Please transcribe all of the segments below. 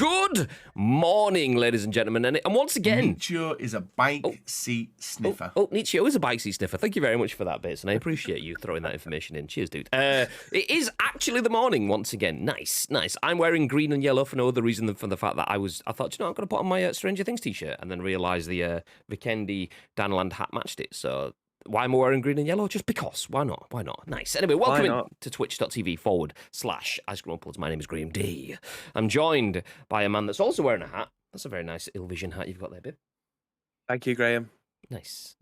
Good morning, ladies and gentlemen. And once again... Nietzsche is a bike seat sniffer. Nietzsche is a bike seat sniffer. Thank you very much for that, Bates, and I appreciate you throwing that information in. Cheers, dude. It is actually the morning once again. Nice. I'm wearing green and yellow for no other reason than for the fact that I thought, I'm going to put on my Stranger Things t-shirt, and then realised the Vikendi Danland hat matched it, so... Why am I wearing green and yellow? Just because. Why not? Nice. Anyway, welcome to twitch.tv/Ice Cream Uploads. My name is Graham D. I'm joined by a man that's also wearing a hat. That's a very nice Ill Vision hat you've got there, Bib. Thank you, Graham. Nice.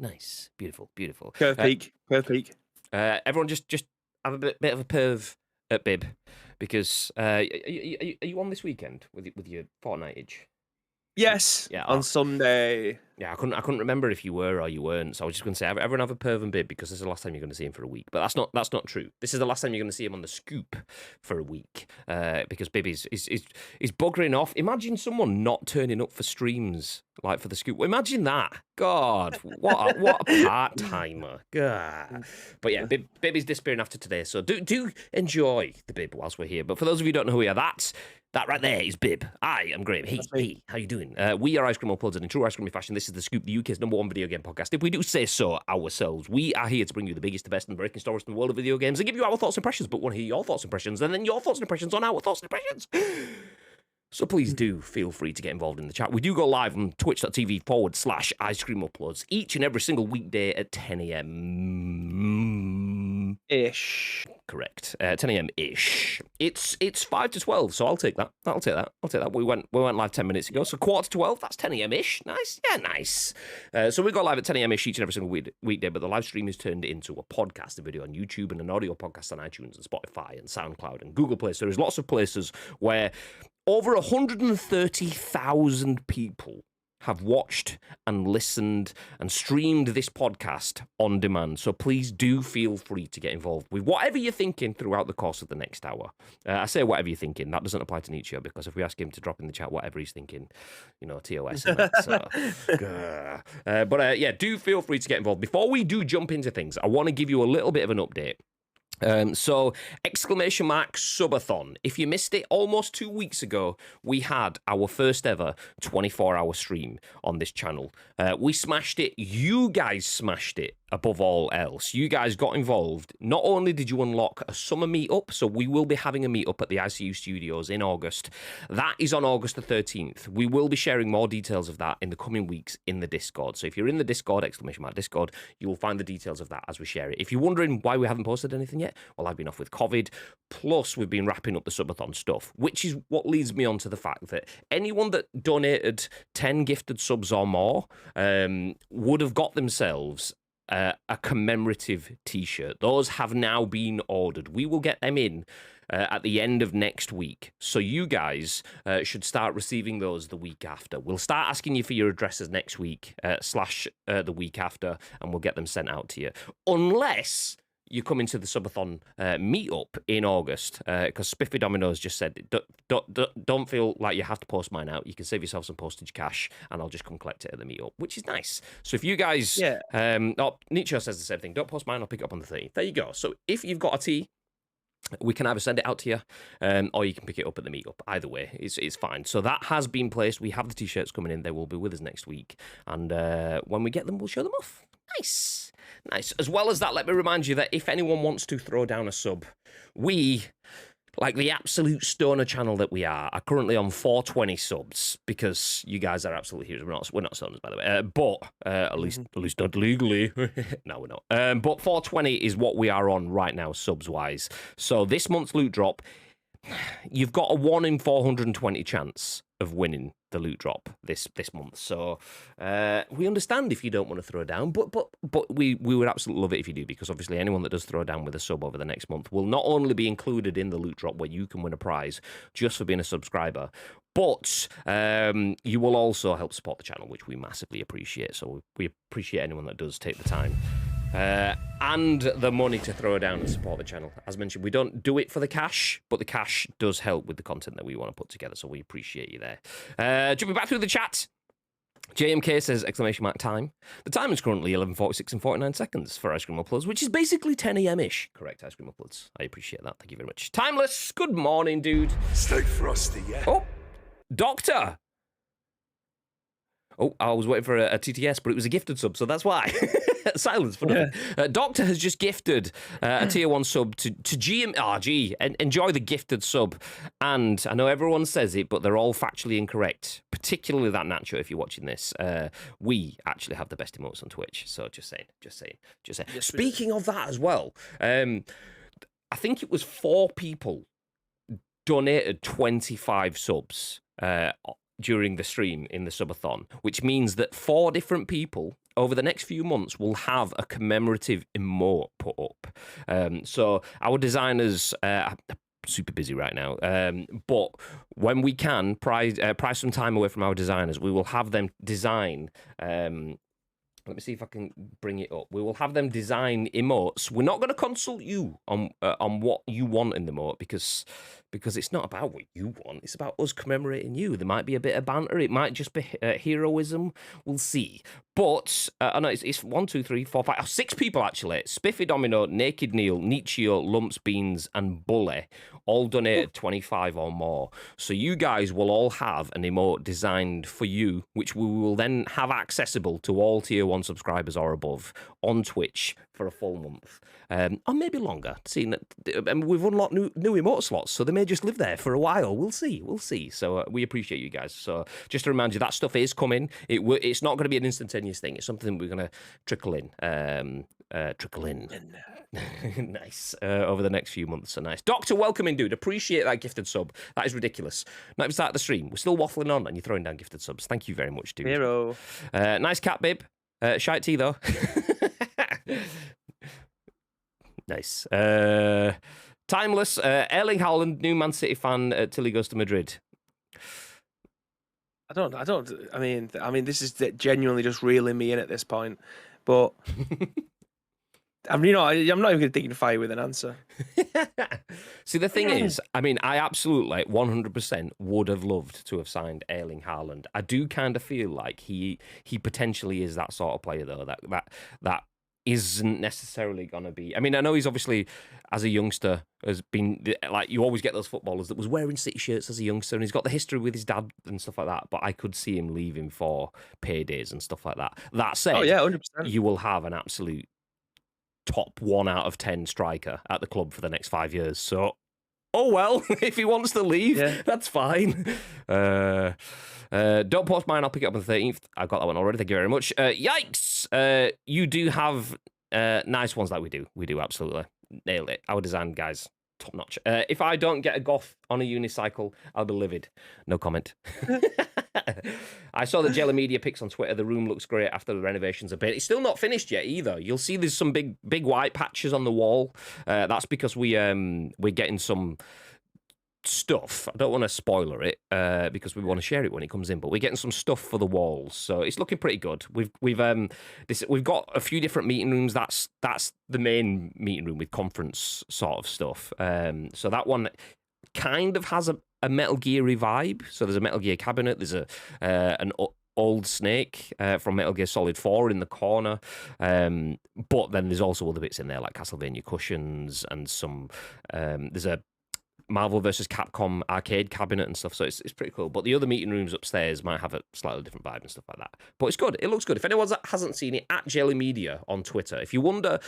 Beautiful. Perv peak. Everyone just have a bit of a perv at Bib, because are you on this weekend with your Fortnite-age? Yes, on Sunday. Yeah, I couldn't remember if you were or you weren't, so I was just going to say, everyone have a perv and Bib, because this is the last time you're going to see him for a week. But that's not true. This is the last time you're going to see him on the scoop for a week, because Bib is buggering off. Imagine someone not turning up for streams, like for the scoop. Imagine that. God, what a part-timer. God. But yeah, Bib is disappearing after today, so do enjoy the Bib whilst we're here. But for those of you who don't know who we are, that right there is Bib. I am Graham. Hey, how you doing? We are Ice Cream Uploads, and in true Ice Cream fashion, this is The Scoop, the UK's #1 video game podcast. If we do say so ourselves, we are here to bring you the biggest, the best, and breaking stories in the world of video games and give you our thoughts and impressions, but want to hear your thoughts and impressions, and then your thoughts and impressions on our thoughts and impressions. So please do feel free to get involved in the chat. We do go live on twitch.tv/Ice Cream Uploads each and every single weekday at 10 a.m. ish. Correct. 10 a.m. ish. It's 5 to 12, so I'll take that. We went live 10 minutes ago, so quarter to 12. That's 10 a.m. ish. Nice. Yeah, nice. So we go live at 10 a.m. ish each and every single weekday, but the live stream is turned into a podcast, a video on YouTube, and an audio podcast on iTunes and Spotify and SoundCloud and Google Play. So there's lots of places where over 130,000 people have watched and listened and streamed this podcast on demand. So please do feel free to get involved with whatever you're thinking throughout the course of the next hour. I say whatever you're thinking. That doesn't apply to Nietzsche, because if we ask him to drop in the chat whatever he's thinking, TOS. And that, so, yeah, do feel free to get involved. Before we do jump into things, I want to give you a little bit of an update. So, ! Subathon. If you missed it, almost 2 weeks ago, we had our first ever 24-hour stream on this channel. We smashed it. You guys smashed it above all else. You guys got involved. Not only did you unlock a summer meetup, so we will be having a meetup at the ICU studios in August. That is on August the 13th. We will be sharing more details of that in the coming weeks in the Discord. So if you're in the Discord, ! Discord, you will find the details of that as we share it. If you're wondering why we haven't posted anything yet, well, I've been off with COVID, plus we've been wrapping up the subathon stuff, which is what leads me on to the fact that anyone that donated 10 gifted subs or more would have got themselves a commemorative t-shirt. Those have now been ordered. We will get them in at the end of next week. So you guys should start receiving those the week after. We'll start asking you for your addresses next week, / the week after, and we'll get them sent out to you. Unless you come into the subathon meetup in August, because Spiffy Dominoes just said, don't feel like you have to post mine out. You can save yourself some postage cash, and I'll just come collect it at the meetup, which is nice. So if you guys... Nietzsche says the same thing. Don't post mine, I'll pick it up on the 30th. There you go. So if you've got a tee, we can either send it out to you, or you can pick it up at the meetup. Either way, it's fine. So that has been placed. We have the t-shirts coming in. They will be with us next week. And when we get them, we'll show them off. Nice. As well as that, let me remind you that if anyone wants to throw down a sub, we, like the absolute stoner channel that we are currently on 420 subs, because you guys are absolute heroes. We're not stoners, by the way, but at least not legally. No, we're not. But 420 is what we are on right now, subs-wise. So this month's loot drop, you've got a 1 in 420 chance of winning the loot drop this month. So we understand if you don't want to throw down, but we would absolutely love it if you do, because obviously anyone that does throw down with a sub over the next month will not only be included in the loot drop where you can win a prize just for being a subscriber, but you will also help support the channel, which we massively appreciate. So we appreciate anyone that does take the time and the money to throw down and support the channel. As mentioned, we don't do it for the cash, but the cash does help with the content that we want to put together, so we appreciate you there. Jumping back through the chat, JMK says, ! Time. The time is currently 11:46 and 49 seconds for Ice Cream Uploads, which is basically 10 a.m.-ish. Correct, Ice Cream Uploads. I appreciate that. Thank you very much. Timeless, good morning, dude. Stay frosty, yeah? Oh, Doctor. Oh, I was waiting for a TTS, but it was a gifted sub, so that's why. Silence for nothing. Doctor has just gifted a tier 1 sub to GMRG. Enjoy the gifted sub. And I know everyone says it, but they're all factually incorrect, particularly that Nacho, if you're watching this. We actually have the best emotes on Twitch, so just saying. Yes, speaking of that as well, I think it was 4 people donated 25 subs during the stream in the subathon, which means that 4 different people over the next few months will have a commemorative emote put up. So our designers are super busy right now, but when we can prize some time away from our designers, we will have them design. Let me see if I can bring it up. We will have them design emotes. We're not going to consult you on what you want in the emote because it's not about what you want. It's about us commemorating you. There might be a bit of banter. It might just be heroism. We'll see. But I know it's 1, 2, 3, 4, 5, 6 people actually. Spiffy Domino, Naked Neil, Nietzscheo, Lumps Beans, and Bully all donated 25 or more. So you guys will all have an emote designed for you, which we will then have accessible to all tier 1 subscribers or above on Twitch for a full month. Or maybe longer, seeing that we've unlocked new emote slots, so they may just live there for a while. We'll see. So we appreciate you guys. So just to remind you, that stuff is coming. It's not going to be an instantaneous thing. It's something we're going to trickle in. Nice. Over the next few months. So nice. Doctor, welcome in, dude. Appreciate that gifted sub. That is ridiculous. Not even started the stream. We're still waffling on and you're throwing down gifted subs. Thank you very much, dude. Hero. Nice cat, bib. Shite tea, though. Nice. Timeless. Erling Haaland, new Man City fan till he goes to Madrid. I mean, this is genuinely just reeling me in at this point. But I'm not even going to dignify you with an answer. See, the thing is, I mean, I absolutely 100% would have loved to have signed Erling Haaland. I do kind of feel like he potentially is that sort of player, though. That isn't necessarily going to be. I mean, I know he's obviously, as a youngster, has been like, you always get those footballers that was wearing City shirts as a youngster, and he's got the history with his dad and stuff like that. But I could see him leaving for paydays and stuff like that. That said, 100%. You will have an absolute top 1 out of 10 striker at the club for the next 5 years. So, oh well, if he wants to leave, that's fine. Don't post mine, I'll pick it up on the 13th. I've got that one already, thank you very much. Yikes! You do have nice ones like we do. We do, absolutely. Nailed it. Our design guys, top notch. If I don't get a goth on a unicycle, I'll be livid. No comment. I saw the Jelly Media pics on Twitter. The room looks great after the renovations a bit. It's still not finished yet either. You'll see there's some big white patches on the wall. That's because we're getting some stuff. I don't want to spoiler it because we want to share it when it comes in, but we're getting some stuff for the walls, so it's looking pretty good. We've got a few different meeting rooms. That's the main meeting room with conference sort of stuff. So that one kind of has a Metal Gear-y vibe. So there's a Metal Gear cabinet. There's an old Snake from Metal Gear Solid 4 in the corner. But then there's also other bits in there like Castlevania cushions and some. There's a Marvel vs. Capcom arcade cabinet and stuff, so it's pretty cool. But the other meeting rooms upstairs might have a slightly different vibe and stuff like that. But it's good. It looks good. If anyone hasn't seen it, at Jelly Media on Twitter. If you wonder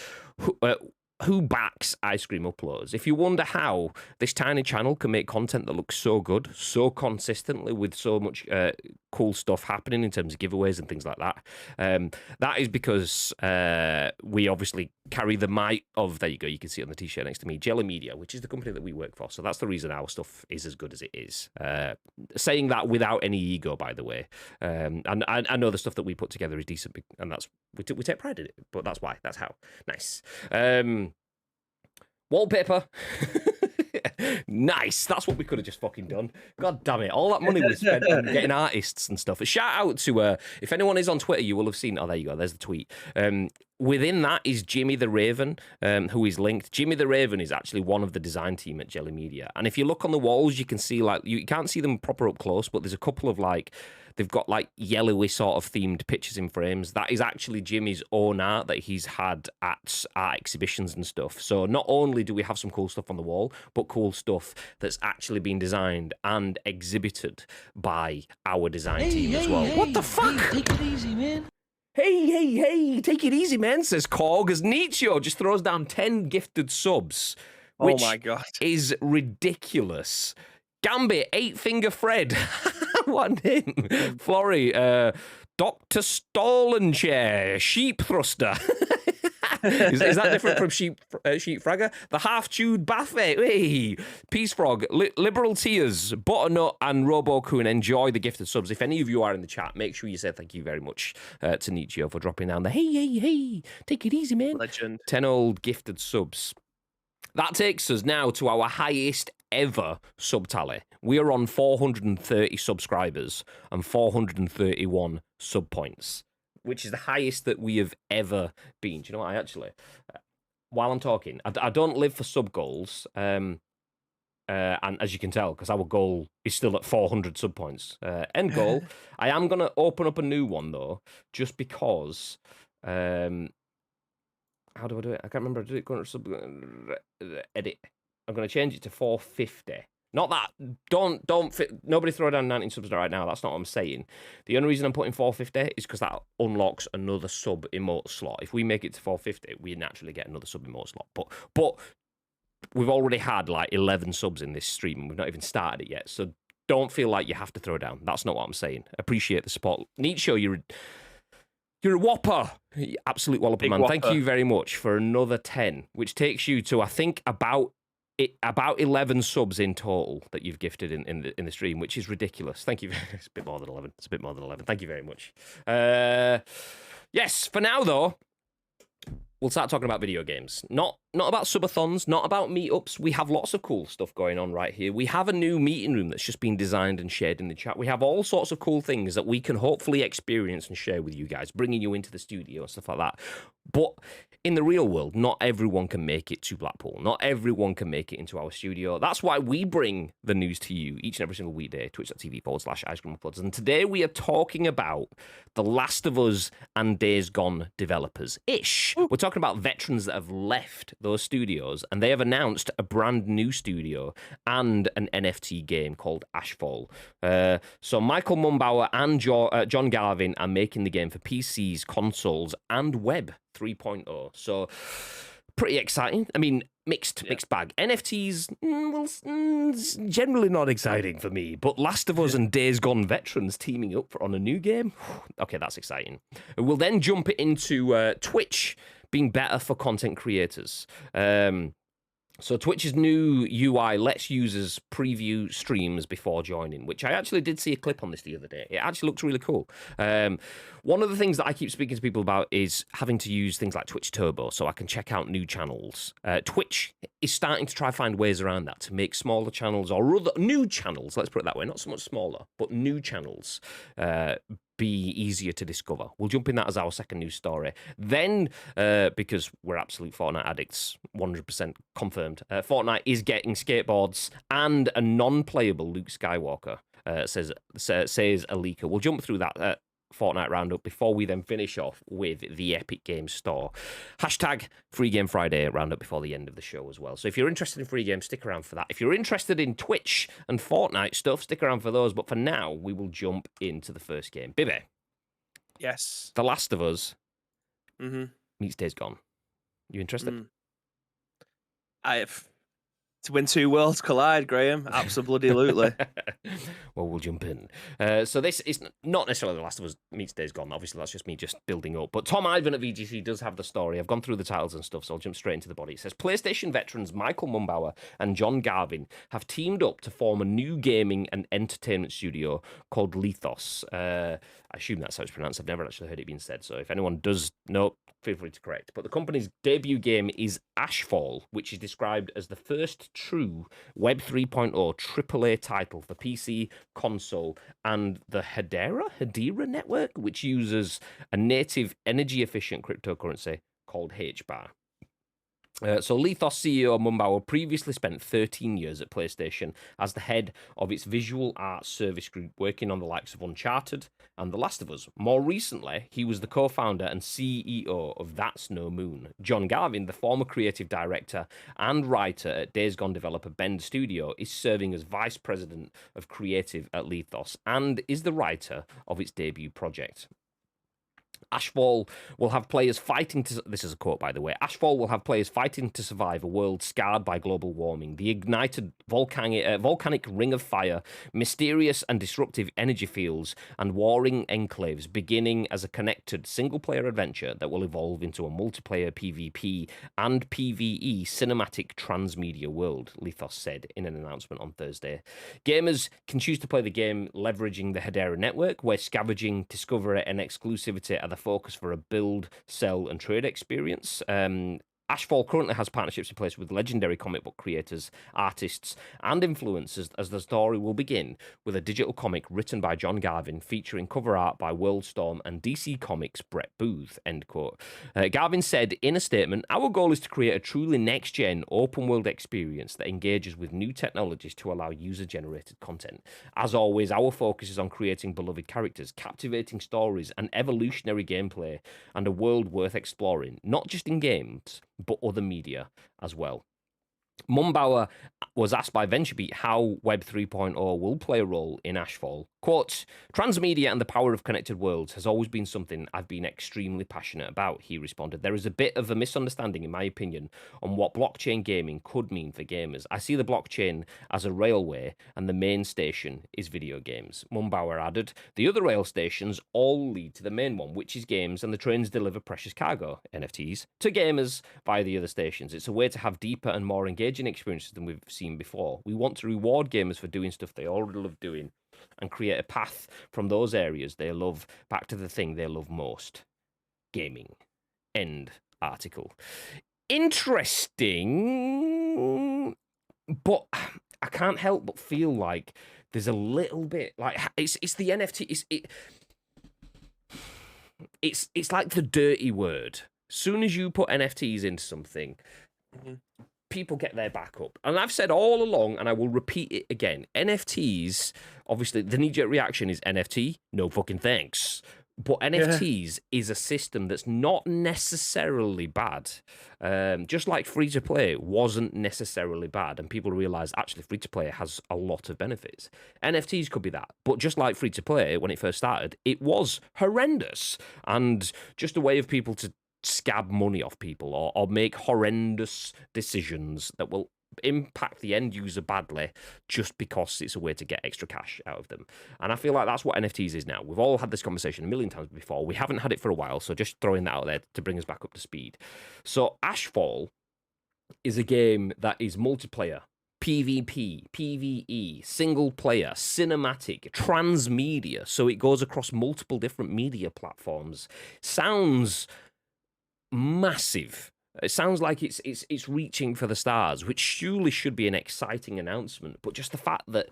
who backs Ice Cream Uploads, if you wonder how this tiny channel can make content that looks so good, so consistently, with so much cool stuff happening in terms of giveaways and things like that, that is because we obviously carry the might of, there you go, you can see it on the t-shirt next to me, Jelly Media, which is the company that we work for. So that's the reason our stuff is as good as it is. Saying that without any ego, by the way. And I know the stuff that we put together is decent, and that's we take pride in it, but that's why. That's how. Nice. Wallpaper. Nice. That's what we could have just fucking done. God damn it. All that money we spent on getting artists and stuff. A shout out to, if anyone is on Twitter, you will have seen, oh, there you go. There's the tweet. Within that is Jimmy the Raven, who is linked. Jimmy the Raven is actually one of the design team at Jelly Media. And if you look on the walls, you can see, like, you can't see them proper up close, but there's a couple of, like, they've got, like, yellowy sort of themed pictures in frames. That is actually Jimmy's own art that he's had at art exhibitions and stuff. So not only do we have some cool stuff on the wall, but cool stuff that's actually been designed and exhibited by our design team as well. What the fuck? Take it easy, man. Hey, take it easy, man, says Korg, as Nietzsche just throws down 10 gifted subs, which oh my God. is ridiculous. Gambit, 8-Finger Fred, what name? Florrie, Dr. Stallen Chair, Sheep Thruster. Is that different from Sheep Fragger? The Half-Chewed Buffet, hey, Peace Frog, Liberal Tears, Butternut, and Robo-Kun. Enjoy the gifted subs. If any of you are in the chat, make sure you say thank you very much to Nietzsche for dropping down the hey, take it easy, man. Legend. 10 old gifted subs. That takes us now to our highest ever sub tally. We are on 430 subscribers and 431 sub points, which is the highest that we have ever been. Do you know what? I actually, while I'm talking, I don't live for sub goals. And as you can tell, because our goal is still at 400 sub points. End goal. I am going to open up a new one, though, just because... how do I do it? I can't remember. I did it going to sub edit. I'm going to change it to 450. Not that. Nobody throw down 19 subs right now. That's not what I'm saying. The only reason I'm putting 450 is because that unlocks another sub emote slot. If we make it to 450, we naturally get another sub emote slot. But we've already had like 11 subs in this stream, and we've not even started it yet. So don't feel like you have to throw down. That's not what I'm saying. Appreciate the support. Nietzsche, you're a whopper. Absolute wallopper, man. Whopper. Thank you very much for another 10, which takes you to, I think, about 11 subs in total that you've gifted in the stream, which is ridiculous. Thank you. It's a bit more than 11. It's a bit more than 11. Thank you very much. Yes, for now, though, we'll start talking about video games. Not about subathons, not about meetups. We have lots of cool stuff going on right here. We have a new meeting room that's just been designed and shared in the chat. We have all sorts of cool things that we can hopefully experience and share with you guys, bringing you into the studio and stuff like that. But in the real world, not everyone can make it to Blackpool. Not everyone can make it into our studio. That's why we bring the news to you each and every single weekday, twitch.tv/icecreamuploads. And today we are talking about The Last of Us and Days Gone developers. We're talking about veterans that have left those studios, and they have announced a brand new studio and an NFT game called Ashfall. So Michael Mumbauer and John Garvin are making the game for PCs, consoles, and Web 3.0. So pretty exciting. I mean, mixed bag. NFTs, generally not exciting for me, but Last of Us and Days Gone veterans teaming up on a new game. Okay, that's exciting. We'll then jump into Twitch being better for content creators. So Twitch's new UI lets users preview streams before joining, which I actually did see a clip on this the other day. It actually looks really cool. One of the things that I keep speaking to people about is having to use things like Twitch Turbo so I can check out new channels. Twitch is starting to try to find ways around that to make smaller channels or other new channels, let's put it that way, not so much smaller, but new channels be easier to discover. We'll jump in that as our second news story. Then, because we're absolute Fortnite addicts, 100% confirmed, Fortnite is getting skateboards and a non-playable Luke Skywalker, says a leaker. We'll jump through that Fortnite roundup before we then finish off with the Epic Games Store. Hashtag Free Game Friday roundup before the end of the show as well. So if you're interested in free games, stick around for that. If you're interested in Twitch and Fortnite stuff, stick around for those. But for now, we will jump into the first game. Bibby. Yes. The Last of Us meets Days Gone. You interested? It's when two worlds collide, Graham. Absolutely. Well, we'll jump in. So this is not necessarily The Last of Us meets Days Gone. Obviously, that's just me just building up. But Tom Ivan at VGC does have the story. I've gone through the titles and stuff, so I'll jump straight into the body. It says, PlayStation veterans Michael Mumbauer and John Garvin have teamed up to form a new gaming and entertainment studio called Lethos. I assume that's how it's pronounced. I've never actually heard it being said. So if anyone does know, feel free to correct. But the company's debut game is Ashfall, which is described as the first true Web 3.0 AAA title for PC, console, and the Hedera network, which uses a native energy-efficient cryptocurrency called H-Bar. So Lethos CEO Mumbauer previously spent 13 years at PlayStation as the head of its visual arts service group, working on the likes of Uncharted and The Last of Us. More recently, he was the co-founder and CEO of That's No Moon. John Garvin, the former creative director and writer at Days Gone developer Bend Studio, is serving as vice president of creative at Lethos and is the writer of its debut project. Ashfall will have players fighting to... This is a quote, by the way. Ashfall will have players fighting to survive a world scarred by global warming. The ignited volcanic ring of fire, mysterious and disruptive energy fields, and warring enclaves, beginning as a connected single-player adventure that will evolve into a multiplayer PvP and PvE cinematic transmedia world, Lethos said in an announcement on Thursday. Gamers can choose to play the game leveraging the Hedera network, where scavenging, discovery, and exclusivity are the focus for a build, sell, and trade experience. Ashfall currently has partnerships in place with legendary comic book creators, artists, and influencers, as the story will begin with a digital comic written by John Garvin featuring cover art by Worldstorm and DC Comics' Brett Booth, end quote. Garvin said in a statement, "Our goal is to create a truly next-gen open-world experience that engages with new technologies to allow user-generated content. As always, our focus is on creating beloved characters, captivating stories, and evolutionary gameplay, and a world worth exploring, not just in games, but other media as well." Mumbauer was asked by VentureBeat how Web 3.0 will play a role in Ashfall. Quote, "Transmedia and the power of connected worlds has always been something I've been extremely passionate about," he responded. "There is a bit of a misunderstanding, in my opinion, on what blockchain gaming could mean for gamers. I see the blockchain as a railway, and the main station is video games." Mumbauer added, "The other rail stations all lead to the main one, which is games, and the trains deliver precious cargo, NFTs, to gamers via the other stations. It's a way to have deeper and more engaging experiences than we've seen before. We want to reward gamers for doing stuff they already love doing and create a path from those areas they love back to the thing they love most, gaming." End article. Interesting, but I can't help but feel like there's a little bit like it's the NFT. It's like the dirty word. Soon as you put NFTs into something, people get their back up. And I've said all along, and I will repeat it again, NFTs, obviously, the knee-jerk reaction is NFT, no fucking thanks. But NFTs is a system that's not necessarily bad. Just like free-to-play wasn't necessarily bad, and people realize actually free-to-play has a lot of benefits. NFTs could be that. But just like free-to-play, when it first started, it was horrendous. And just a way of people to scab money off people or make horrendous decisions that will impact the end user badly just because it's a way to get extra cash out of them. And I feel like that's what NFTs is now. We've all had this conversation a million times before. We haven't had it for a while, so just throwing that out there to bring us back up to speed. So Ashfall is a game that is multiplayer, PvP, PvE, single player, cinematic, transmedia, so it goes across multiple different media platforms. Sounds massive. It sounds like it's reaching for the stars, which surely should be an exciting announcement. But just the fact that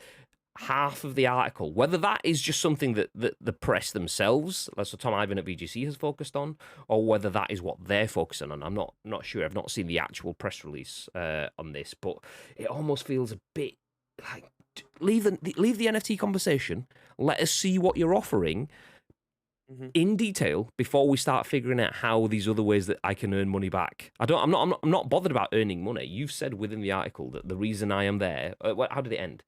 half of the article, whether that is just something that the press themselves, so Tom Ivan at VGC has focused on, or whether that is what they're focusing on, I'm not sure. I've not seen the actual press release on this, but it almost feels a bit like leave the NFT conversation. Let us see what you're offering in detail before we start figuring out how these other ways that I can earn money back. I'm not bothered about earning money. You've said within the article that the reason I am there. How did it end?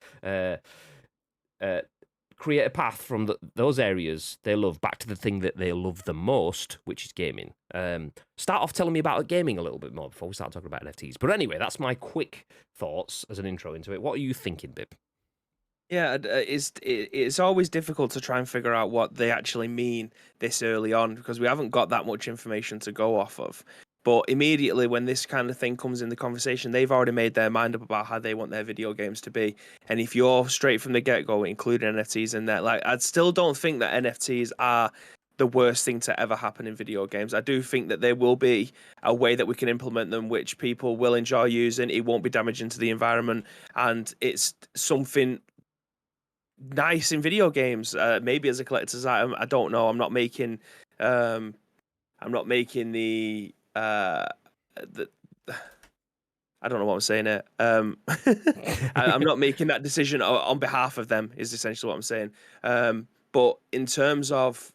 Create a path from those areas they love back to the thing that they love the most, which is gaming. Start off telling me about gaming a little bit more before we start talking about NFTs. But anyway, that's my quick thoughts as an intro into it. What are you thinking, Bib? Yeah, it's always difficult to try and figure out what they actually mean this early on because we haven't got that much information to go off of. But immediately when this kind of thing comes in the conversation, they've already made their mind up about how they want their video games to be. And if you're straight from the get-go including NFTs in there, like I still don't think that NFTs are the worst thing to ever happen in video games. I do think that there will be a way that we can implement them which people will enjoy using. It won't be damaging to the environment, and it's something nice in video games, maybe as a collector's item. I don't know. I'm not making the the I don't know what I'm saying here. I'm not making that decision on behalf of them, is essentially what I'm saying. But in terms of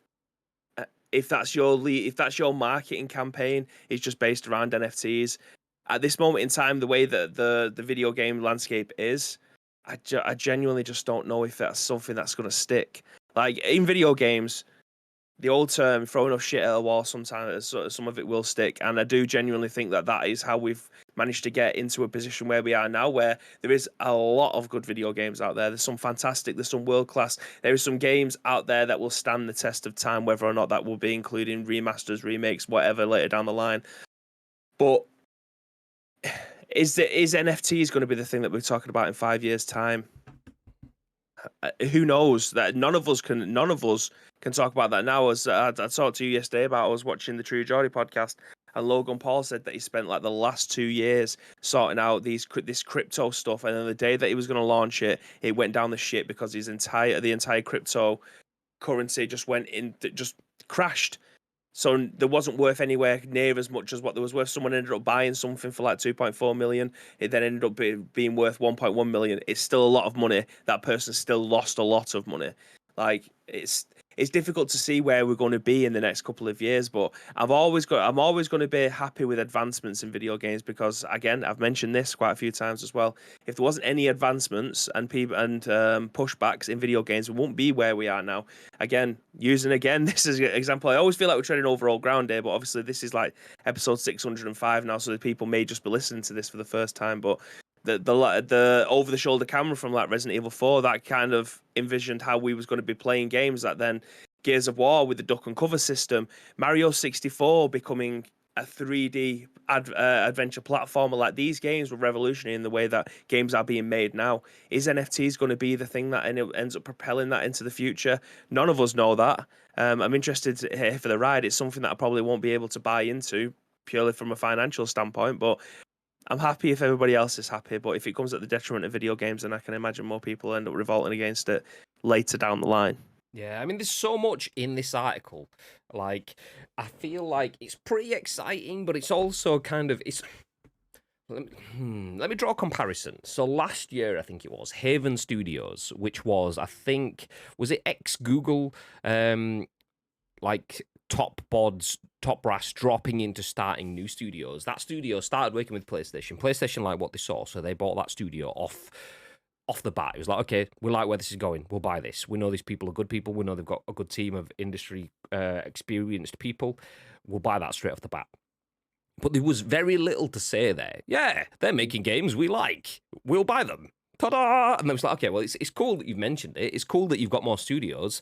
if that's your marketing campaign is just based around NFTs, at this moment in time, the way that the video game landscape is, I genuinely just don't know if that's something that's going to stick. Like in video games, the old term "throw enough shit at a wall," sometimes some of it will stick, and I do genuinely think that is how we've managed to get into a position where we are now, where there is a lot of good video games out there. There's some fantastic, there's some world class. There is some games out there that will stand the test of time, whether or not that will be including remasters, remakes, whatever later down the line. But is NFTs going to be the thing that we're talking about in 5 years' time? Who knows? That none of us can talk about that now. As I talked to you yesterday about, I was watching the True Geordie podcast, and Logan Paul said that he spent like the last 2 years sorting out this crypto stuff, and then the day that he was going to launch it, it went down the shit because the entire crypto currency just crashed. So there wasn't worth anywhere near as much as what there was worth. Someone ended up buying something for like 2.4 million. It then ended up being worth 1.1 million. It's still a lot of money. That person still lost a lot of money. Like it's difficult to see where we're going to be in the next couple of years, but I'm always going to be happy with advancements in video games because, again, I've mentioned this quite a few times as well. If there wasn't any advancements and pushbacks in video games, we won't be where we are now. Using this as an example, I always feel like we're treading over old ground here, but obviously this is like episode 605 now, so the people may just be listening to this for the first time, but the over the shoulder camera from like Resident Evil 4 that kind of envisioned how we was going to be playing games. That then Gears of War with the duck and cover system, Mario 64 becoming a 3D adventure platformer. Like these games were revolutionary in the way that games are being made now. Is NFTs going to be the thing that ends up propelling that into the future? None of us know that. I'm interested to hear for the ride. It's something that I probably won't be able to buy into purely from a financial standpoint, but I'm happy if everybody else is happy, but if it comes at the detriment of video games, then I can imagine more people end up revolting against it later down the line. Yeah, I mean, there's so much in this article. Like, I feel like it's pretty exciting, but it's also kind of Let me draw a comparison. So last year, I think it was Haven Studios, which was, I think, was it ex-Google, like top brass dropping into starting new studios. That studio started working with PlayStation. PlayStation liked what they saw, so they bought that studio off the bat. It was like, okay, we like where this is going. We'll buy this. We know these people are good people. We know they've got a good team of industry experienced people. We'll buy that straight off the bat. But there was very little to say there. Yeah, they're making games we like. We'll buy them. Ta-da! And then it was like, okay, well, it's cool that you've mentioned it. It's cool that you've got more studios.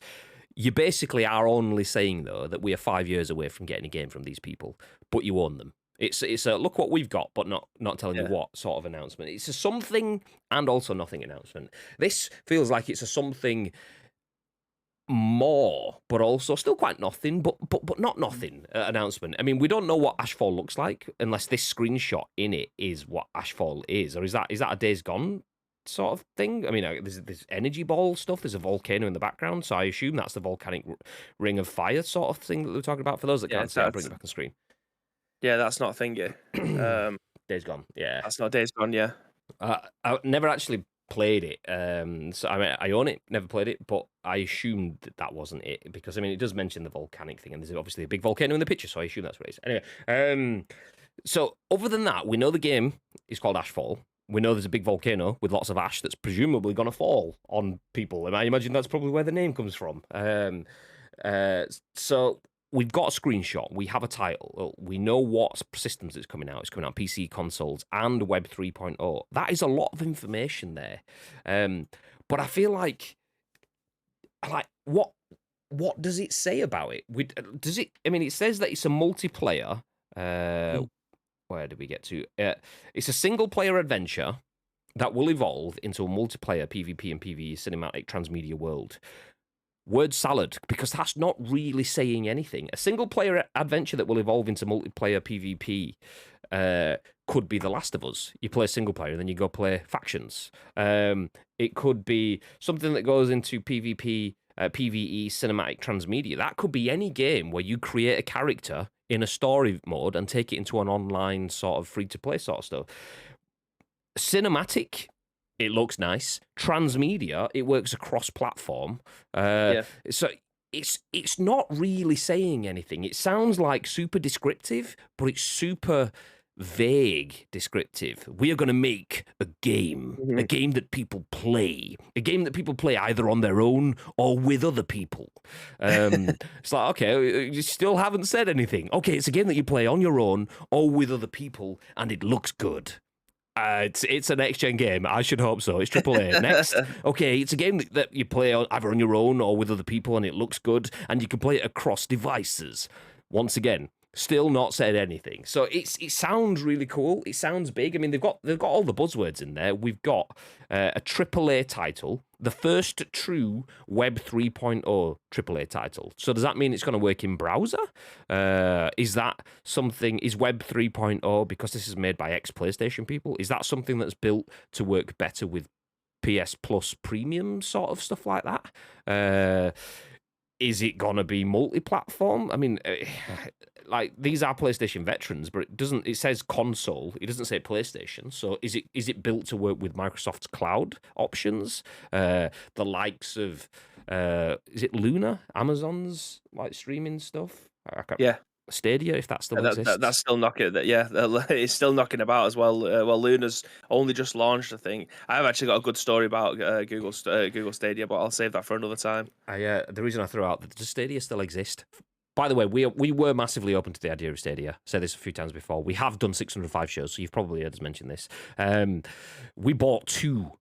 You basically are only saying, though, that we are 5 years away from getting a game from these people, but you own them. It's a look what we've got, but not telling you what sort of announcement. It's a something and also nothing announcement. This feels like it's a something more, but also still quite nothing, but not nothing announcement. I mean, we don't know what Ashfall looks like unless this screenshot in it is what Ashfall is, or is that a Days Gone sort of thing? I mean, there's energy ball stuff. There's a volcano in the background, so I assume that's the volcanic ring of fire sort of thing that we're talking about. For those that can't see, I'll bring it back on screen. Yeah, that's not a thing yet. Days Gone. Yeah, that's not Days Gone. Yeah, I never actually played it. So I mean, I own it, never played it, but I assumed that wasn't it because I mean, it does mention the volcanic thing, and there's obviously a big volcano in the picture, so I assume that's what it is. Anyway, so other than that, we know the game is called Ashfall. We know there's a big volcano with lots of ash that's presumably going to fall on people, and I imagine that's probably where the name comes from. So we've got a screenshot. We have a title. We know what systems it's coming out. It's coming out on PC, consoles, and Web 3.0. That is a lot of information there. But I feel like what does it say about it? Does it? I mean, it says that it's a multiplayer. Where did we get to? It's a single-player adventure that will evolve into a multiplayer PvP and PvE cinematic transmedia world. Word salad, because that's not really saying anything. A single-player adventure that will evolve into multiplayer PvP could be The Last of Us. You play single-player, and then you go play factions. It could be something that goes into PvP, PvE, cinematic transmedia. That could be any game where you create a character in a story mode and take it into an online sort of free-to-play sort of stuff. Cinematic, it looks nice. Transmedia, it works across platform. So it's not really saying anything. It sounds like super descriptive, but it's super vague descriptive. We are going to make a game that people play, either on their own or with other people. It's like, okay, you still haven't said anything. Okay, it's a game that you play on your own or with other people, and it looks good. It's a next-gen game. I should hope so. It's AAA. Next. Okay, it's a game that you play either on your own or with other people, and it looks good, and you can play it across devices. Once again, still not said anything. So it sounds really cool. It sounds big. I mean, they've got all the buzzwords in there. We've got a AAA title, the first true Web 3.0 AAA title. So does that mean it's going to work in browser? Is that something? Is Web 3.0, because this is made by ex-PlayStation people, is that something that's built to work better with PS Plus Premium sort of stuff like that? Is it going to be multi-platform? I mean, like, these are PlayStation veterans, but it says console. It doesn't say PlayStation. So is it built to work with Microsoft's cloud options? The likes of, is it Luna? Amazon's, like, streaming stuff? Yeah. Stadia, if that still exists. That's still knocking. Yeah, it's still knocking about as well. Well, Luna's only just launched, I think. I've actually got a good story about Google Stadia, but I'll save that for another time. The reason I threw out, does Stadia still exist? By the way, we were massively open to the idea of Stadia. I said this a few times before. We have done 605 shows, so you've probably heard us mention this. We bought 2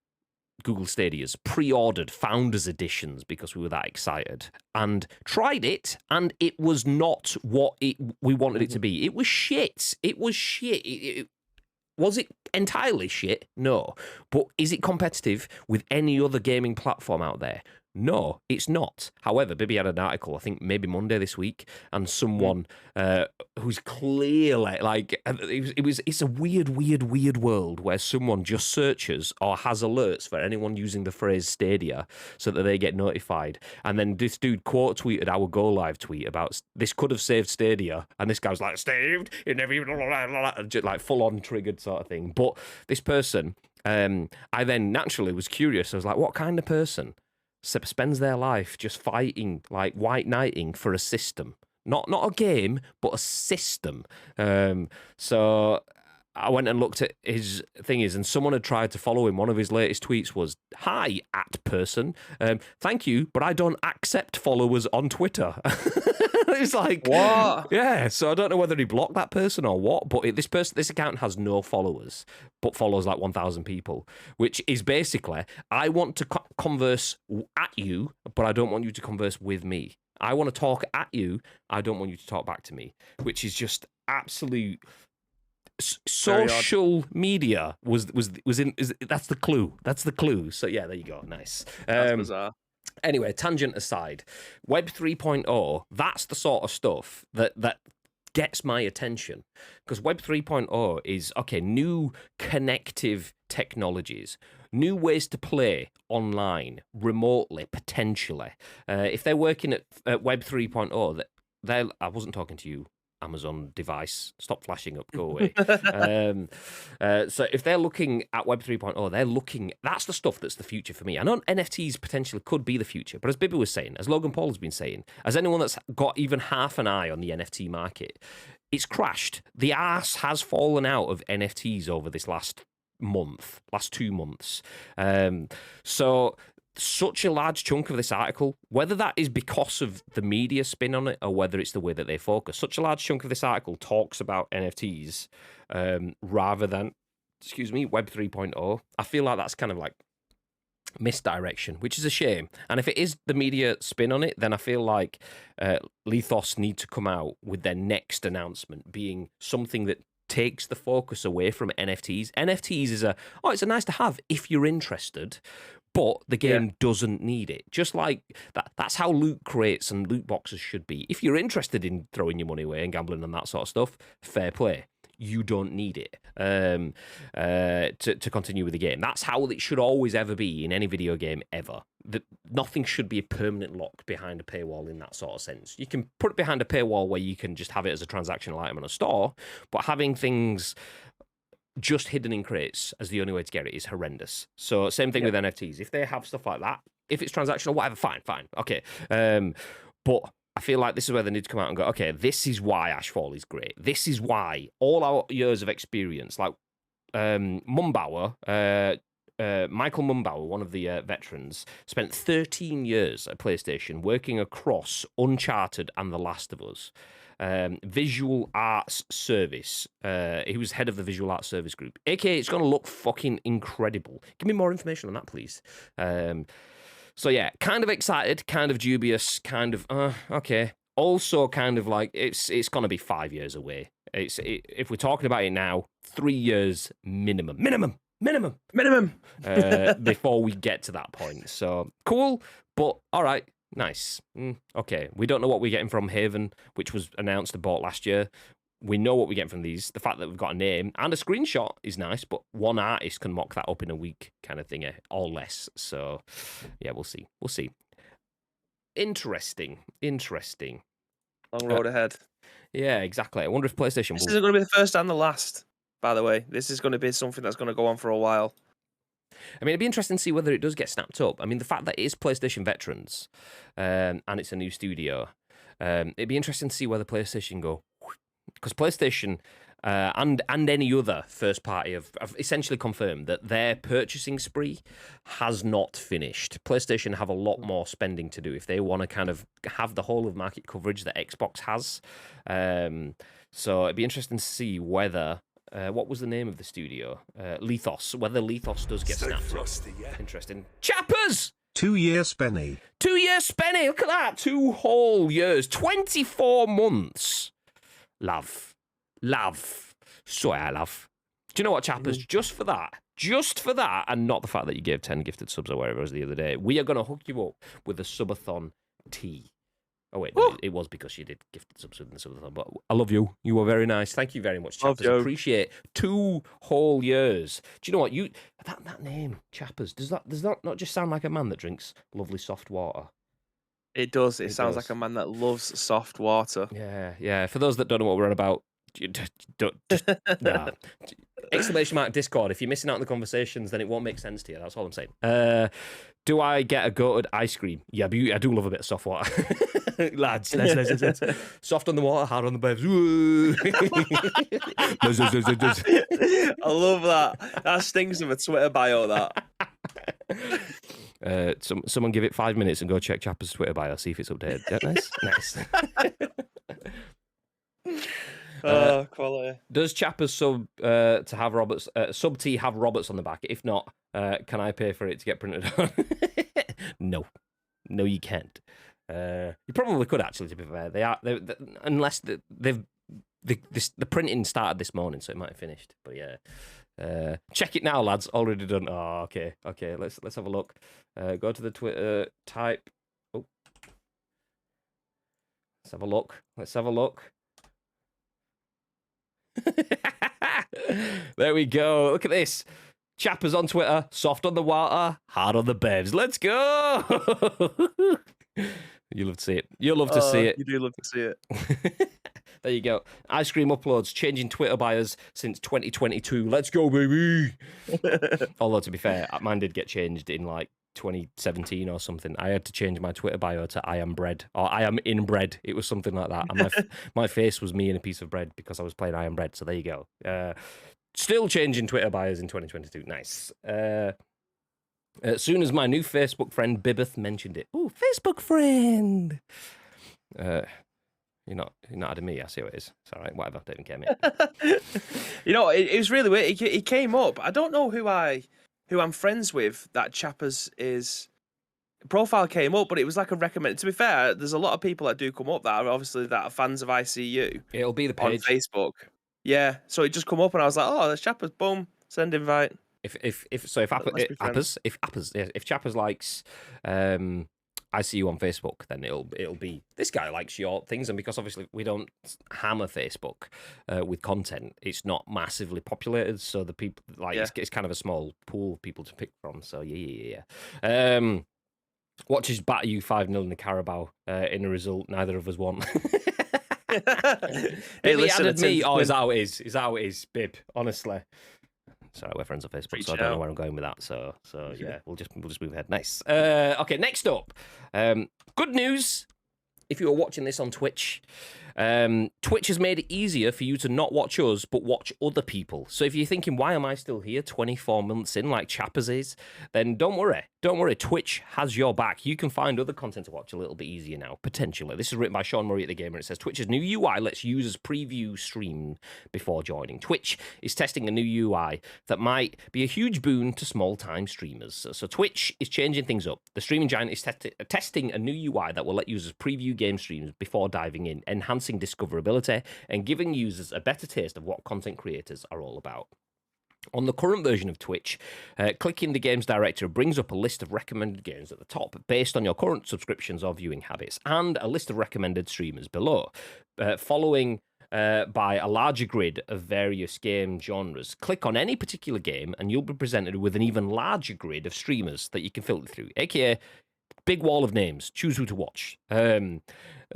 Google Stadias, pre-ordered founders editions because we were that excited, and tried it, and it was not what we wanted it to be. It was shit. It was shit. Was it entirely shit? No. But is it competitive with any other gaming platform out there? No, it's not. However, Bibby had an article, I think maybe Monday this week, and someone who's clearly like, it's a weird world where someone just searches or has alerts for anyone using the phrase Stadia so that they get notified. And then this dude quote tweeted our Go Live tweet about this could have saved Stadia, and this guy was like, saved, it never even, just like full on triggered sort of thing. But this person, I then naturally was curious. I was like, what kind of person spends their life just fighting, like white knighting for a system, not a game, but a system? So I went and looked at his thingies, and someone had tried to follow him. One of his latest tweets was, "Hi, @person. Thank you, but I don't accept followers on Twitter." It's like, what? Yeah, so I don't know whether he blocked that person or what, but this account has no followers, but follows like 1,000 people, which is basically, I want to converse at you, but I don't want you to converse with me. I want to talk at you, I don't want you to talk back to me, which is just absolute social media was in. That's the clue. That's the clue. So yeah, there you go. Nice. That's bizarre. Anyway, tangent aside, Web 3.0, that's the sort of stuff that gets my attention, because Web 3.0 is, okay, new connective technologies, new ways to play online, remotely, potentially. If they're working at Web 3.0, I wasn't talking to you, Amazon device, stop flashing up, go away. So if they're looking at Web 3.0, that's the stuff that's the future for me. I know NFTs potentially could be the future, but as Bibby was saying, as Logan Paul has been saying, as anyone that's got even half an eye on the NFT market, it's crashed. The arse has fallen out of NFTs over this last 2 months. So such a large chunk of this article, whether that is because of the media spin on it or whether it's the way that they focus, such a large chunk of this article talks about NFTs rather than, Web 3.0. I feel like that's kind of like misdirection, which is a shame. And if it is the media spin on it, then I feel like Lethos need to come out with their next announcement being something that takes the focus away from NFTs. NFTs is it's a nice to have if you're interested, but the game doesn't need it. Just like that's how loot crates and loot boxes should be. If you're interested in throwing your money away and gambling and that sort of stuff, fair play. you don't need it to continue with the game. That's how it should always ever be in any video game ever. Nothing should be a permanent lock behind a paywall in that sort of sense. You can put it behind a paywall where you can just have it as a transactional item in a store, but having things just hidden in crates as the only way to get it is horrendous. So same thing with NFTs. If they have stuff like that, if it's transactional, whatever, fine, okay. But I feel like this is where they need to come out and go, okay, this is why Ashfall is great. This is why all our years of experience, like Mumbauer, Michael Mumbauer, one of the veterans, spent 13 years at PlayStation working across Uncharted and The Last of Us. Visual Arts Service. He was head of the Visual Arts Service group. AKA, it's going to look fucking incredible. Give me more information on that, please. So yeah, kind of excited, kind of dubious, kind of okay. Also, kind of like it's going to be 5 years away. If we're talking about it now, 3 years minimum, before we get to that point. So cool, but all right, nice. Okay, we don't know what we're getting from Haven, which was announced and bought last year. We know what we get from these. The fact that we've got a name and a screenshot is nice, but one artist can mock that up in a week kind of thing, or less. So, yeah, we'll see. Interesting. Long road ahead. Yeah, exactly. I wonder if PlayStation This isn't going to be the first and the last, by the way. This is going to be something that's going to go on for a while. I mean, it'd be interesting to see whether it does get snapped up. I mean, the fact that it is PlayStation veterans and it's a new studio, it'd be interesting to see whether PlayStation go... Because PlayStation and any other first party have essentially confirmed that their purchasing spree has not finished. PlayStation have a lot more spending to do if they want to kind of have the whole of market coverage that Xbox has. So it'd be interesting to see whether... what was the name of the studio? Lethos. Whether Lethos does get snapped up. Interesting. Chappers! 2 years Spenny. 2 years Spenny. Look at that. 2 whole years. 24 months. Love. So I love. Do you know what, Chappers? Just for that, and not the fact that you gave 10 gifted subs or whatever it was the other day, we are going to hook you up with a subathon tea. Oh, wait, no, it was because you did gifted subs within the subathon, but I love you. You were very nice. Thank you very much, Chappers. Appreciate 2 whole years. Do you know what? That name, Chappers, does that not just sound like a man that drinks lovely soft water? It does. It sounds like a man that loves soft water. Yeah. For those that don't know what we're on about, nah. Exclamation mark Discord. If you're missing out on the conversations, then it won't make sense to you. That's all I'm saying. Do I get a goated ice cream? Yeah, I do love a bit of soft water. Lads. Soft on the water, hard on the bevs. I love that. That stings of a Twitter bio, that. Someone give it 5 minutes and go check Chapper's Twitter bio, see if it's updated. Yeah, nice. Quality. Does Chapper's sub to have Roberts sub T have Roberts on the back? If not, can I pay for it to get printed on? No, you can't. You probably could actually. To be fair, they unless the printing started this morning, so it might have finished. But yeah, check it now, lads. Already done. Oh, okay. Let's have a look. Go to the Twitter. Type. Oh, let's have a look. There we go. Look at this. Chappers on Twitter, soft on the water, hard on the bevs. Let's go. You love to see it. You'll love to see it. You do love to see it. There you go. Ice cream uploads, changing Twitter bios since 2022. Let's go, baby. Although, to be fair, mine did get changed in like 2017 or something. I had to change my Twitter bio to I am bread or I am in bread. It was something like that. And my face was me in a piece of bread because I was playing I am bread. So there you go. Still changing Twitter bios in 2022. Nice. As soon as my new Facebook friend Bibbeth mentioned it. Ooh, Facebook friend. You're not adding me. I see what it is. It's all right. Whatever. Don't even care, mate. You know, it was really weird. He came up. I don't know who I'm friends with. That Chappers is profile came up, but it was like a recommend. To be fair, there's a lot of people that do come up that are obviously that are fans of ICU. It'll be the page on Facebook. Yeah, so it just come up and I was like, oh, there's Chappers. Boom, send invite. If Chappers likes I see you on Facebook, then it'll be this guy likes your things, and because obviously we don't hammer Facebook with content, it's not massively populated, so the people it's kind of a small pool of people to pick from. So yeah. Watches batter you 5-0 in the Carabao in a result neither of us want. Hey, Billy added me. Oh, is listen, that how it is? Is that how it is, Bib? Honestly. Sorry, we're friends on Facebook, so I don't know where I'm going with that. So yeah, we'll just move ahead. Nice. Okay, next up. Good news. If you are watching this on Twitch, Twitch has made it easier for you to not watch us, but watch other people. So if you're thinking, why am I still here 24 months in like Chappers is, then don't worry. Don't worry, Twitch has your back. You can find other content to watch a little bit easier now, potentially. This is written by Sean Murray at The Gamer. It says, Twitch's new UI lets users preview stream before joining. Twitch is testing a new UI that might be a huge boon to small-time streamers. So Twitch is changing things up. The streaming giant is testing a new UI that will let users preview game streams before diving in, enhancing discoverability and giving users a better taste of what content creators are all about. On the current version of Twitch, clicking the games directory brings up a list of recommended games at the top based on your current subscriptions or viewing habits, and a list of recommended streamers below, following by a larger grid of various game genres. Click on any particular game and you'll be presented with an even larger grid of streamers that you can filter through, aka big wall of names. Choose who to watch.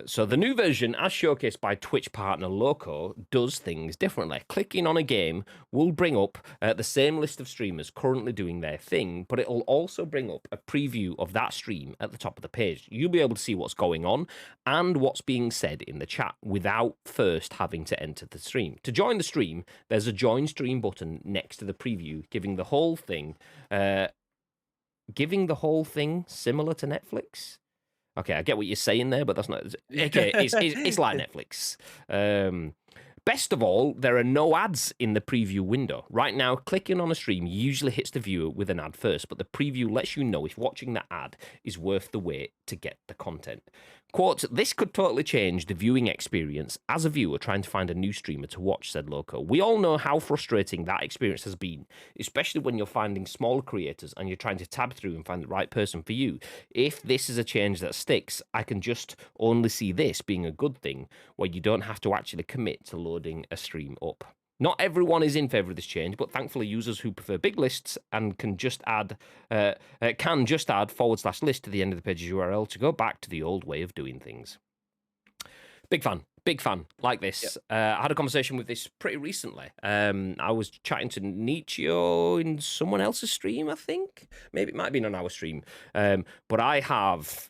So the new version, as showcased by Twitch partner Loco, does things differently. Clicking on a game will bring up the same list of streamers currently doing their thing, but it will also bring up a preview of that stream at the top of the page. You'll be able to see what's going on and what's being said in the chat without first having to enter the stream. To join the stream, there's a join stream button next to the preview, giving the whole thing similar to Netflix. Okay, I get what you're saying there, but that's not... Okay, it's like Netflix. Best of all, there are no ads in the preview window. Right now, clicking on a stream usually hits the viewer with an ad first, but the preview lets you know if watching that ad is worth the wait to get the content. Quote, this could totally change the viewing experience as a viewer trying to find a new streamer to watch, said Loco. We all know how frustrating that experience has been, especially when you're finding smaller creators and you're trying to tab through and find the right person for you. If this is a change that sticks, I can just only see this being a good thing, where you don't have to actually commit to loading a stream up. Not everyone is in favour of this change, but thankfully users who prefer big lists and can just add /list to the end of the page's URL to go back to the old way of doing things. Big fan. Like this. Yep. I had a conversation with this pretty recently. I was chatting to Nietzsche in someone else's stream, I think. Maybe it might have been on our stream. But I have...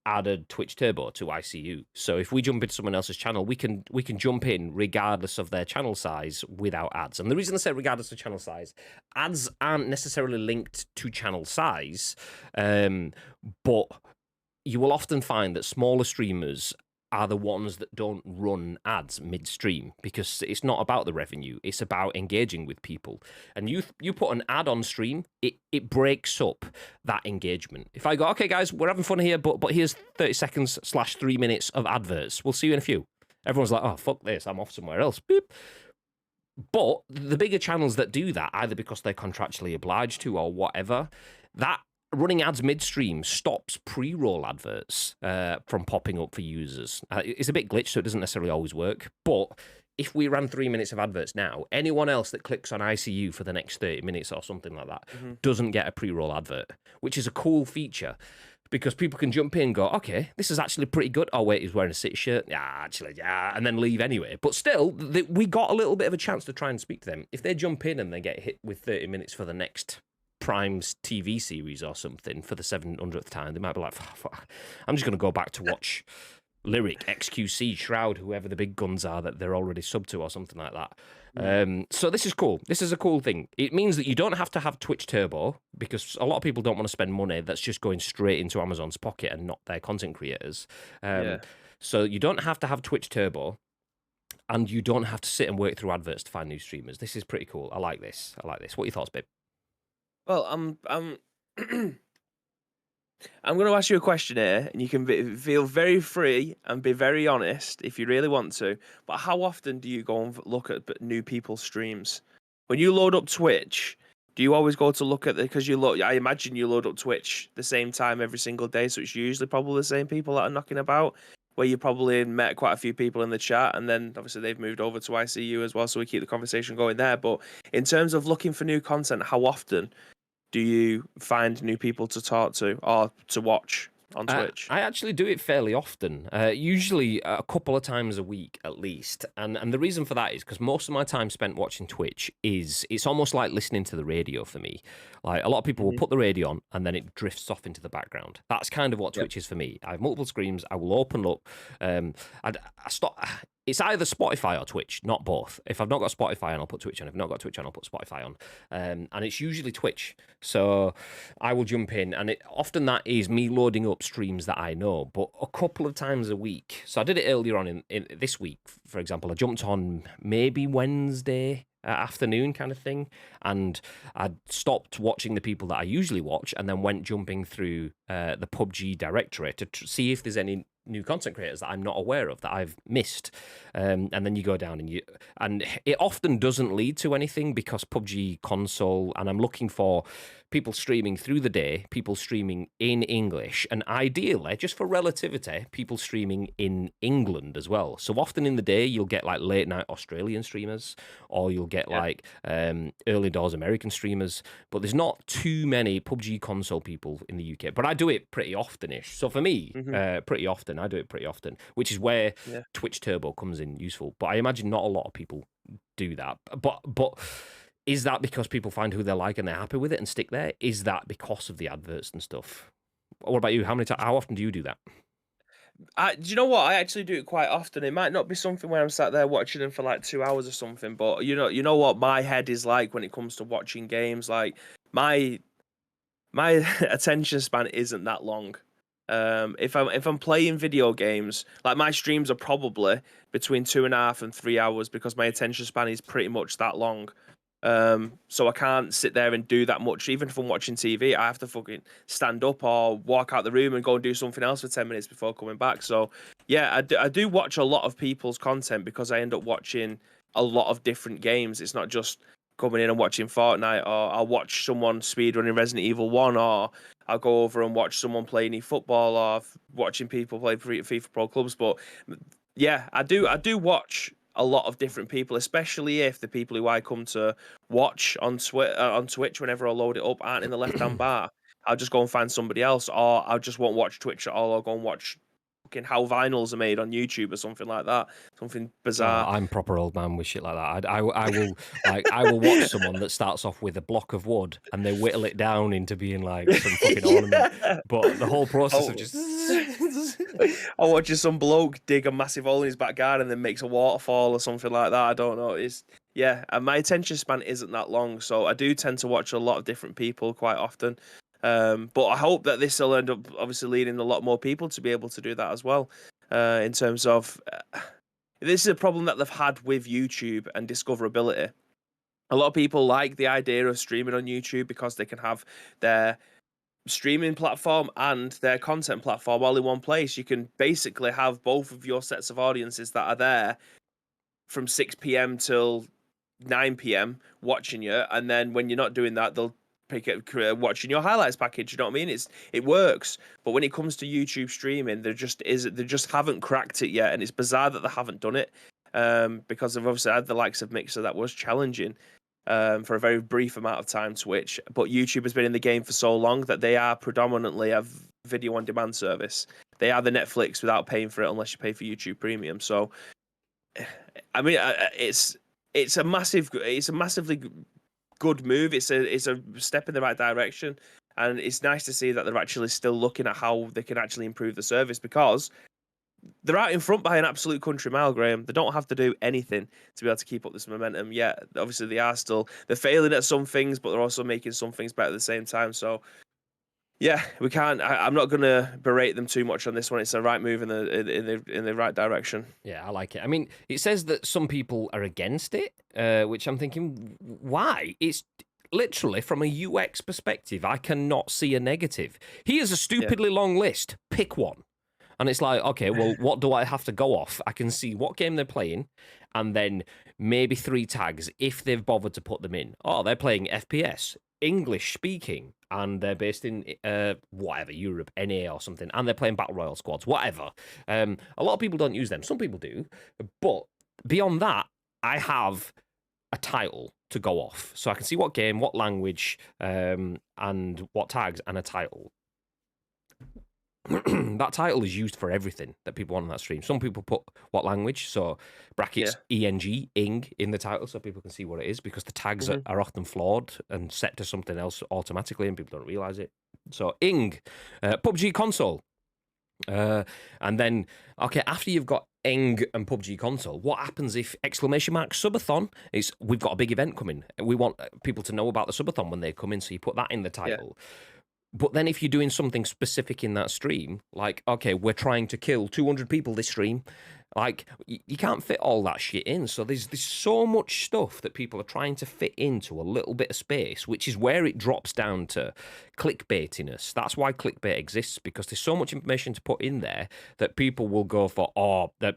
added Twitch Turbo to ICU. So if we jump into someone else's channel, we can jump in regardless of their channel size without ads. And the reason I say regardless of channel size, ads aren't necessarily linked to channel size, but you will often find that smaller streamers are the ones that don't run ads midstream, because it's not about the revenue, it's about engaging with people. And you put an ad on stream, it breaks up that engagement. If I go, okay guys, we're having fun here, but here's 30 seconds / 3 minutes of adverts, we'll see you in a few. Everyone's like, oh, fuck this, I'm off somewhere else. Boop. But the bigger channels that do that, either because they're contractually obliged to or whatever, that running ads midstream stops pre-roll adverts from popping up for users. It's a bit glitched, so it doesn't necessarily always work. But if we ran 3 minutes of adverts now, anyone else that clicks on ICU for the next 30 minutes or something like that doesn't get a pre-roll advert, which is a cool feature. Because people can jump in and go, okay, this is actually pretty good. Oh, wait, he's wearing a City shirt. Yeah, and then leave anyway. But still, we got a little bit of a chance to try and speak to them. If they jump in and they get hit with 30 minutes for the next Prime's TV series or something for the 700th time, they might be like, fuck, I'm just going to go back to watch Lyric, XQC, Shroud, whoever the big guns are that they're already sub to or something like that. So this is cool. This is a cool thing. It means that you don't have to have Twitch Turbo, because a lot of people don't want to spend money that's just going straight into Amazon's pocket and not their content creators. So you don't have to have Twitch Turbo, and you don't have to sit and work through adverts to find new streamers. This is pretty cool. I like this. What are your thoughts, babe? Well, I'm going to ask you a question here, and you can feel very free and be very honest if you really want to. But how often do you go and look at new people's streams? When you load up Twitch, Do you always go to look at because I imagine you load up Twitch the same time every single day, so it's usually probably the same people that are knocking about. Where you probably met quite a few people in the chat, and then obviously they've moved over to ICU as well, so we keep the conversation going there. But in terms of looking for new content, how often do you find new people to talk to or to watch on Twitch? I actually do it fairly often, usually a couple of times a week at least. And the reason for that is because most of my time spent watching Twitch it's almost like listening to the radio for me. Like a lot of people will put the radio on and then it drifts off into the background. That's kind of what Twitch is for me. I have multiple screens. I will open up. I stop. It's either Spotify or Twitch, not both. If I've not got Spotify on, I'll put Twitch on. If I've not got Twitch on, I'll put Spotify on. And it's usually Twitch. So I will jump in, and often that is me loading up streams that I know, but a couple of times a week. So I did it earlier on in this week, for example. I jumped on maybe Wednesday afternoon kind of thing, and I stopped watching the people that I usually watch and then went jumping through the PUBG directory to see if there's any new content creators that I'm not aware of that I've missed, and then you go down and it often doesn't lead to anything because PUBG console, and I'm looking for people streaming through the day, people streaming in English, and ideally, just for relativity, people streaming in England as well. So often in the day, you'll get like late night Australian streamers, or you'll get like early doors American streamers, but there's not too many PUBG console people in the UK. But I do it pretty often-ish. So for me, pretty often, I do it pretty often, which is where Twitch Turbo comes in useful. But I imagine not a lot of people do that. But is that because people find who they like and they're happy with it and stick there? Is that because of the adverts and stuff? What about you? How often do you do that? Do you know what? I actually do it quite often. It might not be something where I'm sat there watching them for like 2 hours or something, but you know what my head is like when it comes to watching games. Like my attention span isn't that long. If I'm playing video games, like my streams are probably between 2.5 and 3 hours because my attention span is pretty much that long. So I can't sit there and do that much. Even if I'm watching TV, I have to fucking stand up or walk out the room and go and do something else for 10 minutes before coming back. So yeah, I do watch a lot of people's content because I end up watching a lot of different games. It's not just coming in and watching Fortnite, or I'll watch someone speedrunning Resident Evil 1, or I'll go over and watch someone play eFootball, or watching people play FIFA Pro Clubs. But yeah, I do watch a lot of different people, especially if the people who I come to watch on Twitch whenever I load it up aren't in the left-hand bar. I'll just go and find somebody else, or I just won't watch Twitch at all. I'll go and watch fucking how vinyls are made on YouTube or something like that. Something bizarre. Oh, I'm proper old man with shit like that. I will watch someone that starts off with a block of wood and they whittle it down into being like some fucking ornament. But the whole process of just or watching some bloke dig a massive hole in his back garden and then makes a waterfall or something like that. I don't know. And my attention span isn't that long, so I do tend to watch a lot of different people quite often. But I hope that this will end up obviously leading a lot more people to be able to do that as well. In terms of this is a problem that they've had with YouTube and discoverability. A lot of people like the idea of streaming on YouTube because they can have their streaming platform and their content platform all in one place. You can basically have both of your sets of audiences that are there from 6 p.m. till 9 p.m. watching you, and then when you're not doing that, they'll pick it watching your highlights package. You know what I mean? It works, but when it comes to YouTube streaming, they just haven't cracked it yet, and it's bizarre that they haven't done it. Because of obviously I had the likes of Mixer that was challenging for a very brief amount of time, Twitch, but YouTube has been in the game for so long that they are predominantly a video on demand service. They are the Netflix without paying for it unless you pay for YouTube Premium. So, I mean, it's a massively good move. It's a step in the right direction, and it's nice to see that they're actually still looking at how they can actually improve the service, because they're out in front by an absolute country mile, Graham. They don't have to do anything to be able to keep up this momentum. Yeah, obviously they're failing at some things, but they're also making some things better at the same time. So yeah, we can't. I'm not going to berate them too much on this one. It's the right move in the right direction. Yeah, I like it. I mean, it says that some people are against it, which I'm thinking, why? It's literally from a UX perspective, I cannot see a negative. Here's a stupidly long list. Pick one. And it's like, okay, well, what do I have to go off? I can see what game they're playing, and then maybe 3 tags if they've bothered to put them in. Oh, they're playing FPS. English speaking, and they're based in whatever, Europe, NA or something, and they're playing Battle Royale squads, whatever. A lot of people don't use them. Some people do. But beyond that, I have a title to go off. So I can see what game, what language, and what tags, and a title. That title is used for everything that people want on that stream. Some people put what language, so brackets ENG, ing, in the title so people can see what it is, because the tags are often flawed and set to something else automatically and people don't realise it. So ing, PUBG console. And then, okay, after you've got ing and PUBG console, what happens if exclamation mark subathon? We've got a big event coming. We want people to know about the subathon when they come in, so you put that in the title. Yeah. But then if you're doing something specific in that stream, like, okay, we're trying to kill 200 people this stream, like, you can't fit all that shit in. So there's so much stuff that people are trying to fit into a little bit of space, which is where it drops down to clickbaitiness. That's why clickbait exists, because there's so much information to put in there that people will go for, that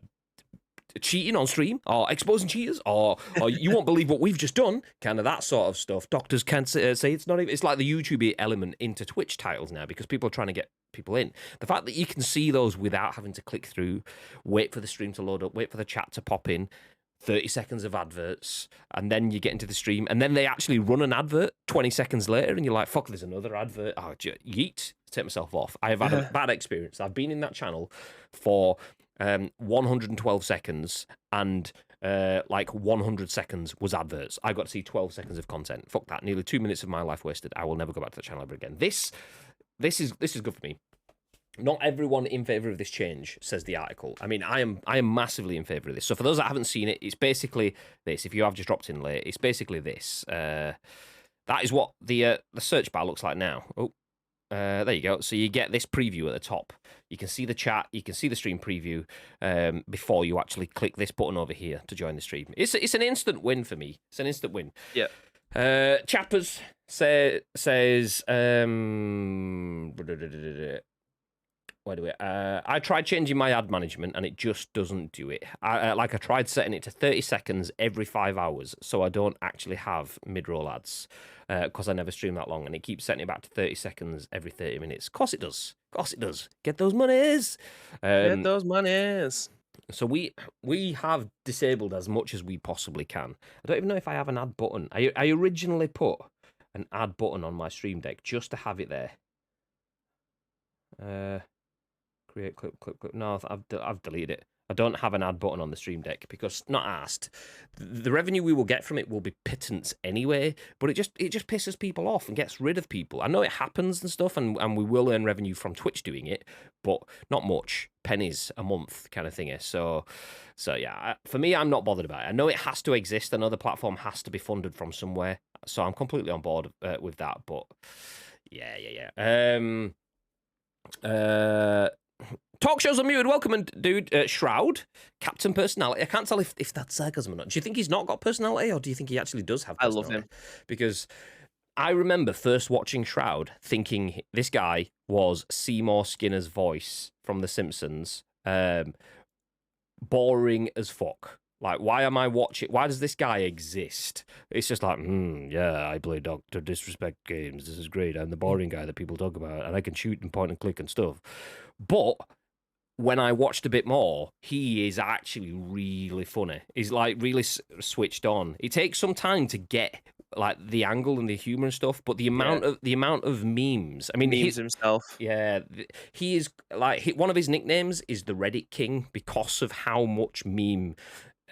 cheating on stream, or exposing cheaters, or you won't believe what we've just done, kind of that sort of stuff. Doctors can't say it's not even, it's like the YouTube element into Twitch titles now, because people are trying to get people in. The fact that you can see those without having to click through, wait for the stream to load up, wait for the chat to pop in, 30 seconds of adverts, and then you get into the stream, and then they actually run an advert 20 seconds later, and you're like, fuck, there's another advert. Oh, yeet, take myself off. I have had a bad experience. I've been in that channel for 112 seconds, and like 100 seconds was adverts. I got to see 12 seconds of content. Fuck that. Nearly 2 minutes of my life wasted. I will never go back to the channel ever again. This is good for me. Not everyone in favour of this change, says the article. I mean, I am massively in favour of this. So for those that haven't seen it, it's basically this. If you have just dropped in late, it's basically this. That is what the search bar looks like now. Oh, there you go. So you get this preview at the top. You can see the chat. You can see the stream preview before you actually click this button over here to join the stream. It's an instant win for me. It's an instant win. Yeah. Chappers says where do we? I tried changing my ad management and it just doesn't do it. I tried setting it to 30 seconds every 5 hours, so I don't actually have mid-roll ads because I never stream that long, and it keeps setting it back to 30 seconds every 30 minutes. Of course it does. Of course it does. Get those monies. Get those monies. So we have disabled as much as we possibly can. I don't even know if I have an ad button. I originally put an ad button on my stream deck just to have it there. Create clip. No, I've deleted it. I don't have an ad button on the stream deck because not asked. The revenue we will get from it will be pittance anyway, but it just pisses people off and gets rid of people. I know it happens and stuff, and we will earn revenue from Twitch doing it, but not much. Pennies a month kind of thingy. So yeah, for me, I'm not bothered about it. I know it has to exist. I know the platform has to be funded from somewhere, so I'm completely on board with that. But yeah. Talk shows unmuted. Welcome, and dude, Shroud, Captain Personality. I can't tell if that's sarcasm or not. Do you think he's not got personality, or do you think he actually does have personality? I love him. Because I remember first watching Shroud thinking this guy was Seymour Skinner's voice from The Simpsons. Boring as fuck. Like, why am I watching? Why does this guy exist? It's just like, yeah, I play Dr. Disrespect games. This is great. I'm the boring guy that people talk about, and I can shoot and point and click and stuff. But when I watched a bit more, he is actually really funny. He's like really switched on. It takes some time to get like the angle and the humor and stuff, but the amount of memes. I mean, memes himself. Yeah, he is like one of his nicknames is the Reddit King because of how much meme.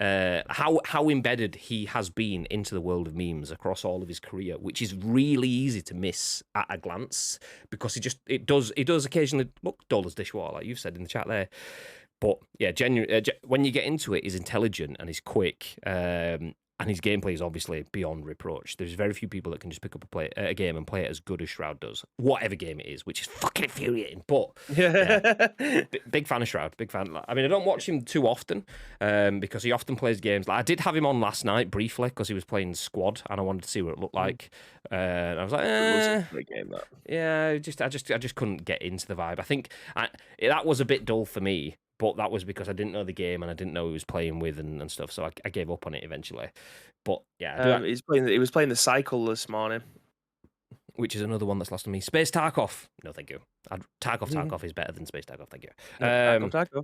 How embedded he has been into the world of memes across all of his career, which is really easy to miss at a glance because it does occasionally look dull as dishwater, like you've said in the chat there. But yeah, when you get into it, he's intelligent and he's quick, and his gameplay is obviously beyond reproach. There's very few people that can just pick up a game and play it as good as Shroud does, whatever game it is, which is fucking infuriating. But yeah, big fan of Shroud, big fan. I mean, I don't watch him too often because he often plays games. Like I did have him on last night briefly because he was playing Squad and I wanted to see what it looked like. And I was like, it was a game, that. Yeah, I just couldn't get into the vibe. I think that was a bit dull for me. But that was because I didn't know the game and I didn't know who he was playing with and stuff. So I gave up on it eventually. But yeah, he was playing the Cycle this morning. which is another one that's lost on me. Space Tarkov. No, thank you. Tarkov is better than Space Tarkov. Thank you. Tarkov.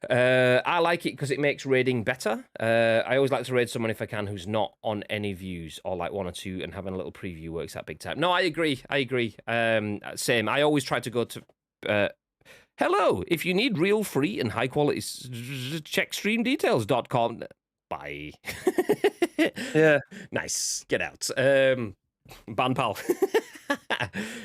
I like it because it makes raiding better. I always like to raid someone if I can who's not on any views or like 1 or 2, and having a little preview works out big time. No, I agree. Same. I always try to go to... hello, if you need real, free, and high-quality... check streamdetails.com. Bye. Yeah. Nice. Get out. Ban pal.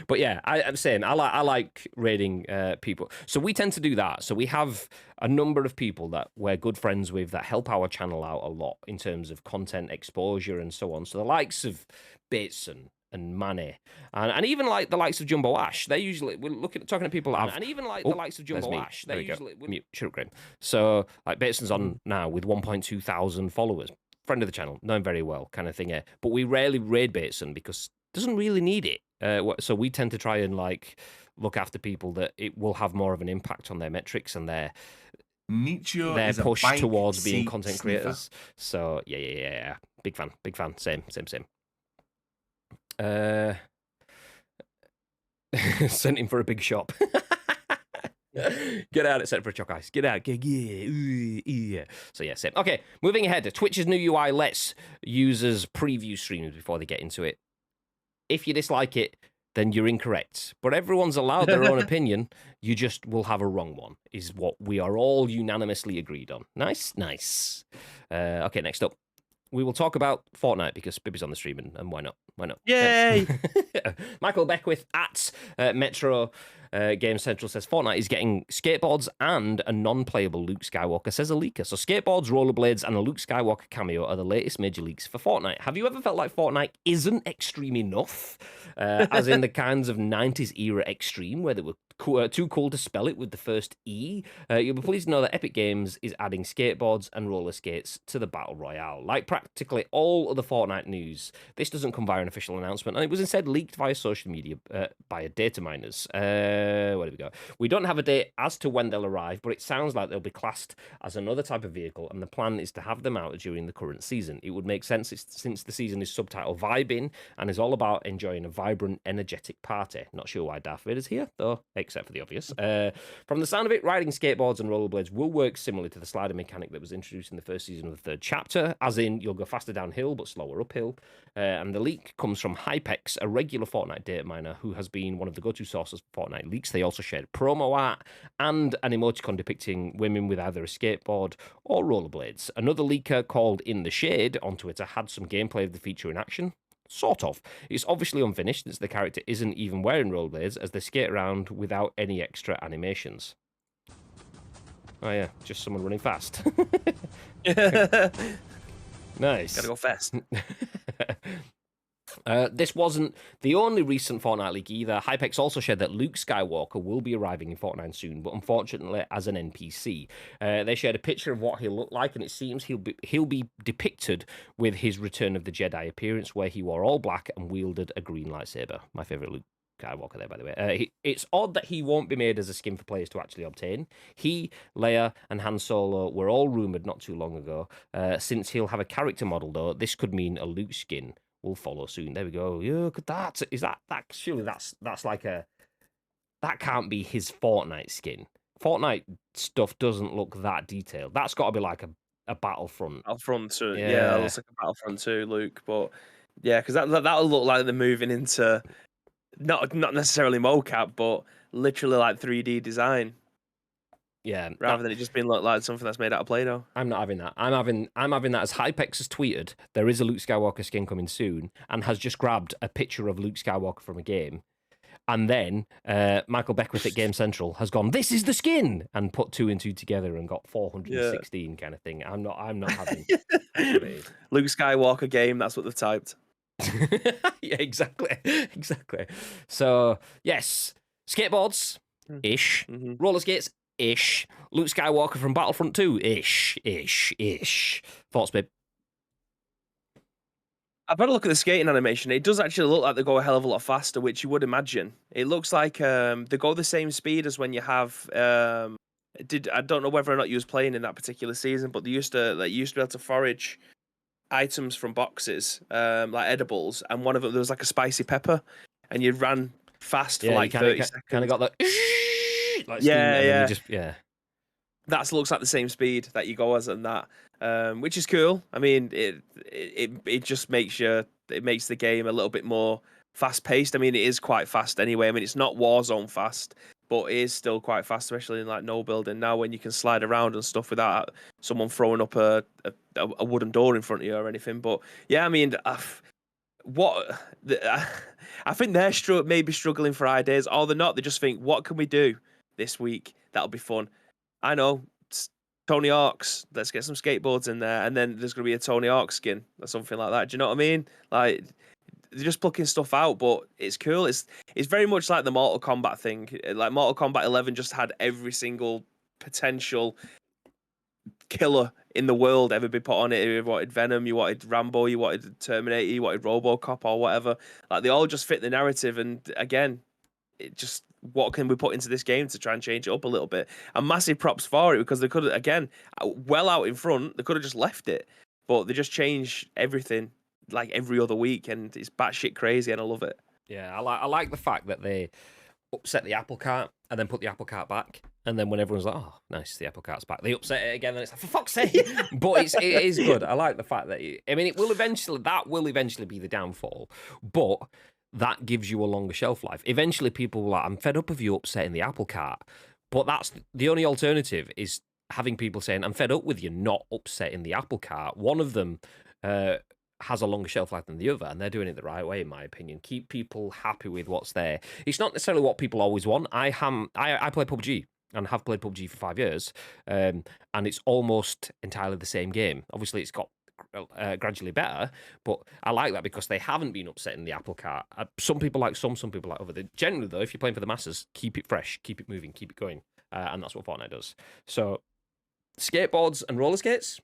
But yeah, I'm saying I like raiding people. So we tend to do that. So we have a number of people that we're good friends with that help our channel out a lot in terms of content exposure and so on. So the likes of Bits and Manny, and even like the likes of Jumbo Ash, they usually we're talking to people that have, and even like the likes of Jumbo Ash, they usually mute. Shut up, Graham. So like Bateson's on now with 1.2 thousand followers, friend of the channel, know him very well, kind of thing. Yeah, but we rarely raid Bateson because doesn't really need it. So we tend to try and like look after people that it will have more of an impact on their metrics and their push towards being content creators. So yeah. Big fan. Same. Sent him for a big shop. Get out, set for a chalk ice. Get out. Yeah. So yeah, same. Okay, moving ahead. Twitch's new UI lets users preview streams before they get into it. If you dislike it, then you're incorrect. But everyone's allowed their own opinion. You just will have a wrong one, is what we are all unanimously agreed on. Nice. Okay, next up. We will talk about Fortnite because Bibby's on the stream, and why not? Yay! Michael Beckwith at Metro Game Central says Fortnite is getting skateboards and a non-playable Luke Skywalker, says a leaker. So skateboards, rollerblades, and a Luke Skywalker cameo are the latest major leaks for Fortnite. Have you ever felt like Fortnite isn't extreme enough? As in the kinds of 90s era extreme where they were too cool to spell it with the first E? You'll be pleased to know that Epic Games is adding skateboards and roller skates to the Battle Royale. Like practically all other Fortnite news, this doesn't come via an official announcement, and it was instead leaked via social media by data miners. Where do we go? We don't have a date as to when they'll arrive, but it sounds like they'll be classed as another type of vehicle, and the plan is to have them out during the current season. It would make sense since the season is subtitled Vibing and is all about enjoying a vibrant, energetic party. Not sure why Darth Vader's here, though, except for the obvious. From the sound of it, riding skateboards and rollerblades will work similarly to the slider mechanic that was introduced in the first season of the third chapter, as in you'll go faster downhill but slower uphill. And the leak comes from Hypex, a regular Fortnite data miner who has been one of the go-to sources for Fortnite leaks. They also shared promo art and an emoticon depicting women with either a skateboard or rollerblades. Another leaker called In the Shade on Twitter had some gameplay of the feature in action. Sort of. It's obviously unfinished since the character isn't even wearing rollerblades as they skate around without any extra animations. Oh yeah, just someone running fast. Nice. Gotta go fast. This wasn't the only recent Fortnite leak either. Hypex also shared that Luke Skywalker will be arriving in Fortnite soon, but unfortunately as an NPC. They shared a picture of what he'll look like, and it seems he'll be depicted with his Return of the Jedi appearance, where he wore all black and wielded a green lightsaber. My favourite Luke Skywalker there, by the way. It's odd that he won't be made as a skin for players to actually obtain. He, Leia, and Han Solo were all rumoured not too long ago. Since he'll have a character model, though, this could mean a Luke skin will follow soon. There we go. Yeah, look at that. Is that surely that's like a... That can't be his Fortnite skin. Fortnite stuff doesn't look that detailed. That's got to be like a Battlefront. Battlefront 2. Yeah, that looks like a Battlefront 2, Luke. But yeah, because that'll look like they're moving into not necessarily mocap, but literally like 3D design. Yeah, rather than it just being like something that's made out of Play-Doh. I'm not having that. I'm having that as Hypex has tweeted. There is a Luke Skywalker skin coming soon, and has just grabbed a picture of Luke Skywalker from a game, and then Michael Beckwith at Game Central has gone, "This is the skin," and put 2 and 2 together and got 416 kind of thing. I'm not having Luke Skywalker game. That's what they've typed. Yeah, exactly. So yes, skateboards ish, roller skates. Ish. Luke Skywalker from Battlefront 2. Ish. Thoughts, babe? I've had a look at the skating animation. It does actually look like they go a hell of a lot faster, which you would imagine. It looks like they go the same speed as when you have. I don't know whether or not you was playing in that particular season, but they used to be able to forage items from boxes, like edibles, and one of them there was like a spicy pepper. and you ran fast for Yeah, like you 30 seconds. kind of got the like steam, Yeah, and then yeah. you just That looks like the same speed that you go as and that, which is cool. I mean, it just makes the game a little bit more fast paced. I mean, it is quite fast anyway. I mean, it's not Warzone fast, but it is still quite fast, especially in like no building now when you can slide around and stuff without someone throwing up a wooden door in front of you or anything. But yeah, I mean, I think they're maybe struggling for ideas, or they're not. They just think, what can we do this week that'll be fun? I know, Tony Hawk's. Let's get some skateboards in there, and then there's going to be a Tony Hawk skin or something like that. Do you know what I mean? Like, they're just plucking stuff out, but it's cool. It's very much like the Mortal Kombat thing. Like Mortal Kombat 11 just had every single potential killer in the world ever be put on it. You wanted Venom, you wanted Rambo, you wanted Terminator, you wanted RoboCop or whatever. Like, they all just fit the narrative, and again, it just, what can we put into this game to try and change it up a little bit? And massive props for it, because they could have, again, well out in front, they could have just left it, but they just change everything like every other week, and it's batshit crazy, and I love it. Yeah, I like the fact that they upset the apple cart and then put the apple cart back, and then when everyone's like, "Oh, nice, the apple cart's back," they upset it again, and it's like, for fuck's sake! But it is good. I like the fact that it will eventually be the downfall, but that gives you a longer shelf life. Eventually, people will like, "I'm fed up of you upsetting the apple cart," but that's the only alternative is having people saying, "I'm fed up with you not upsetting the apple cart." One of them has a longer shelf life than the other, and they're doing it the right way, in my opinion. Keep people happy with what's there. It's not necessarily what people always want. I play PUBG and have played PUBG for 5 years, and it's almost entirely the same game. Obviously, it's got gradually better, but I like that because they haven't been upsetting the apple cart. Some people like some people like other. Generally, though, if you're playing for the masses, keep it fresh, keep it moving, keep it going, and that's what Fortnite does. So, skateboards and roller skates,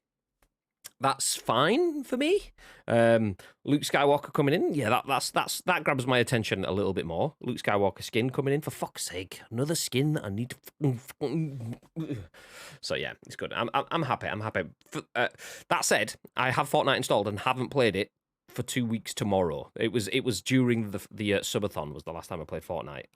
that's fine for me. Luke Skywalker coming in, yeah, that grabs my attention a little bit more. Luke Skywalker skin coming in, for fuck's sake, another skin that I need to. So yeah, it's good. I'm happy. That said, I have Fortnite installed and haven't played it for 2 weeks tomorrow. It was during the subathon was the last time I played Fortnite.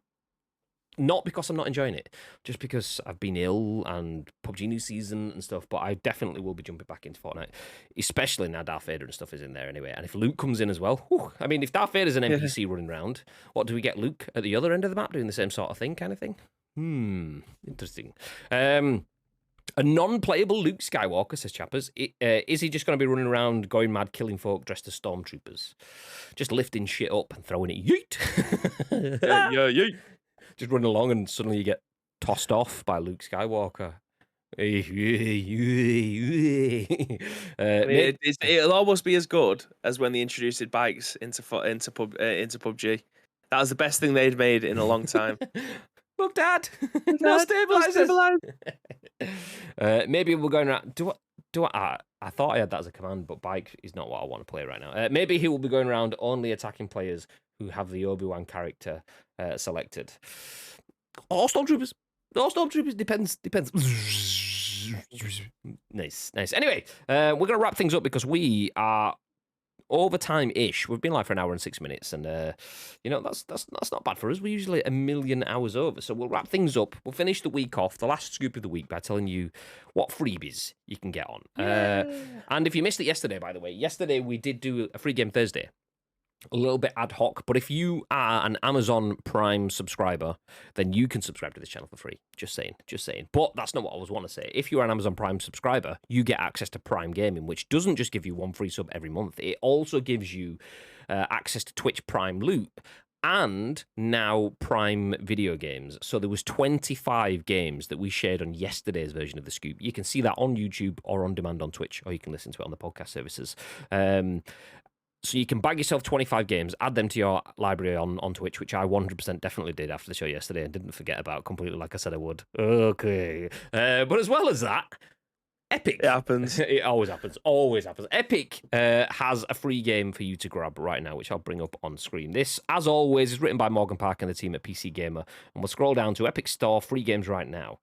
Not because I'm not enjoying it, just because I've been ill and PUBG new season and stuff, but I definitely will be jumping back into Fortnite, especially now Darth Vader and stuff is in there anyway. And if Luke comes in as well, whew, I mean, if Darth Vader's an NPC running around, what do we get Luke at the other end of the map doing the same sort of thing, kind of thing? Interesting. A non-playable Luke Skywalker, says Chappers. Is he just going to be running around going mad, killing folk dressed as stormtroopers? Just lifting shit up and throwing it, yeet! Yeah, yeet! Just running along and suddenly you get tossed off by Luke Skywalker. It'll almost be as good as when they introduced bikes into PUBG. That was the best thing they'd made in a long time. Look, Dad, no stabilizers. Maybe we're going around. I thought I had that as a command, but bike is not what I want to play right now. Maybe he will be going around only attacking players who have the Obi-Wan character selected. Or stormtroopers. Depends. Nice. Anyway, we're going to wrap things up because we are over time-ish. We've been live for an hour and 6 minutes, and that's not bad for us. We're usually a million hours over, so we'll wrap things up. We'll finish the week off, the last scoop of the week, by telling you what freebies you can get on. And if you missed it yesterday, by the way, we did do a free game Thursday. A little bit ad hoc, but if you are an Amazon Prime subscriber, then you can subscribe to this channel for free. Just saying. But that's not what I was want to say. If you are an Amazon Prime subscriber, you get access to Prime Gaming, which doesn't just give you one free sub every month. It also gives you access to Twitch Prime Loot and now Prime video games. So there was 25 games that we shared on yesterday's version of The Scoop. You can see that on YouTube or on demand on Twitch, or you can listen to it on the podcast services. So you can bag yourself 25 games, add them to your library on Twitch, which I 100% definitely did after the show yesterday and didn't forget about completely like I said I would. Okay. But as well as that, Epic. It happens. It always happens. Always happens. Epic has a free game for you to grab right now, which I'll bring up on screen. This, as always, is written by Morgan Park and the team at PC Gamer. And we'll scroll down to Epic Store, free games right now.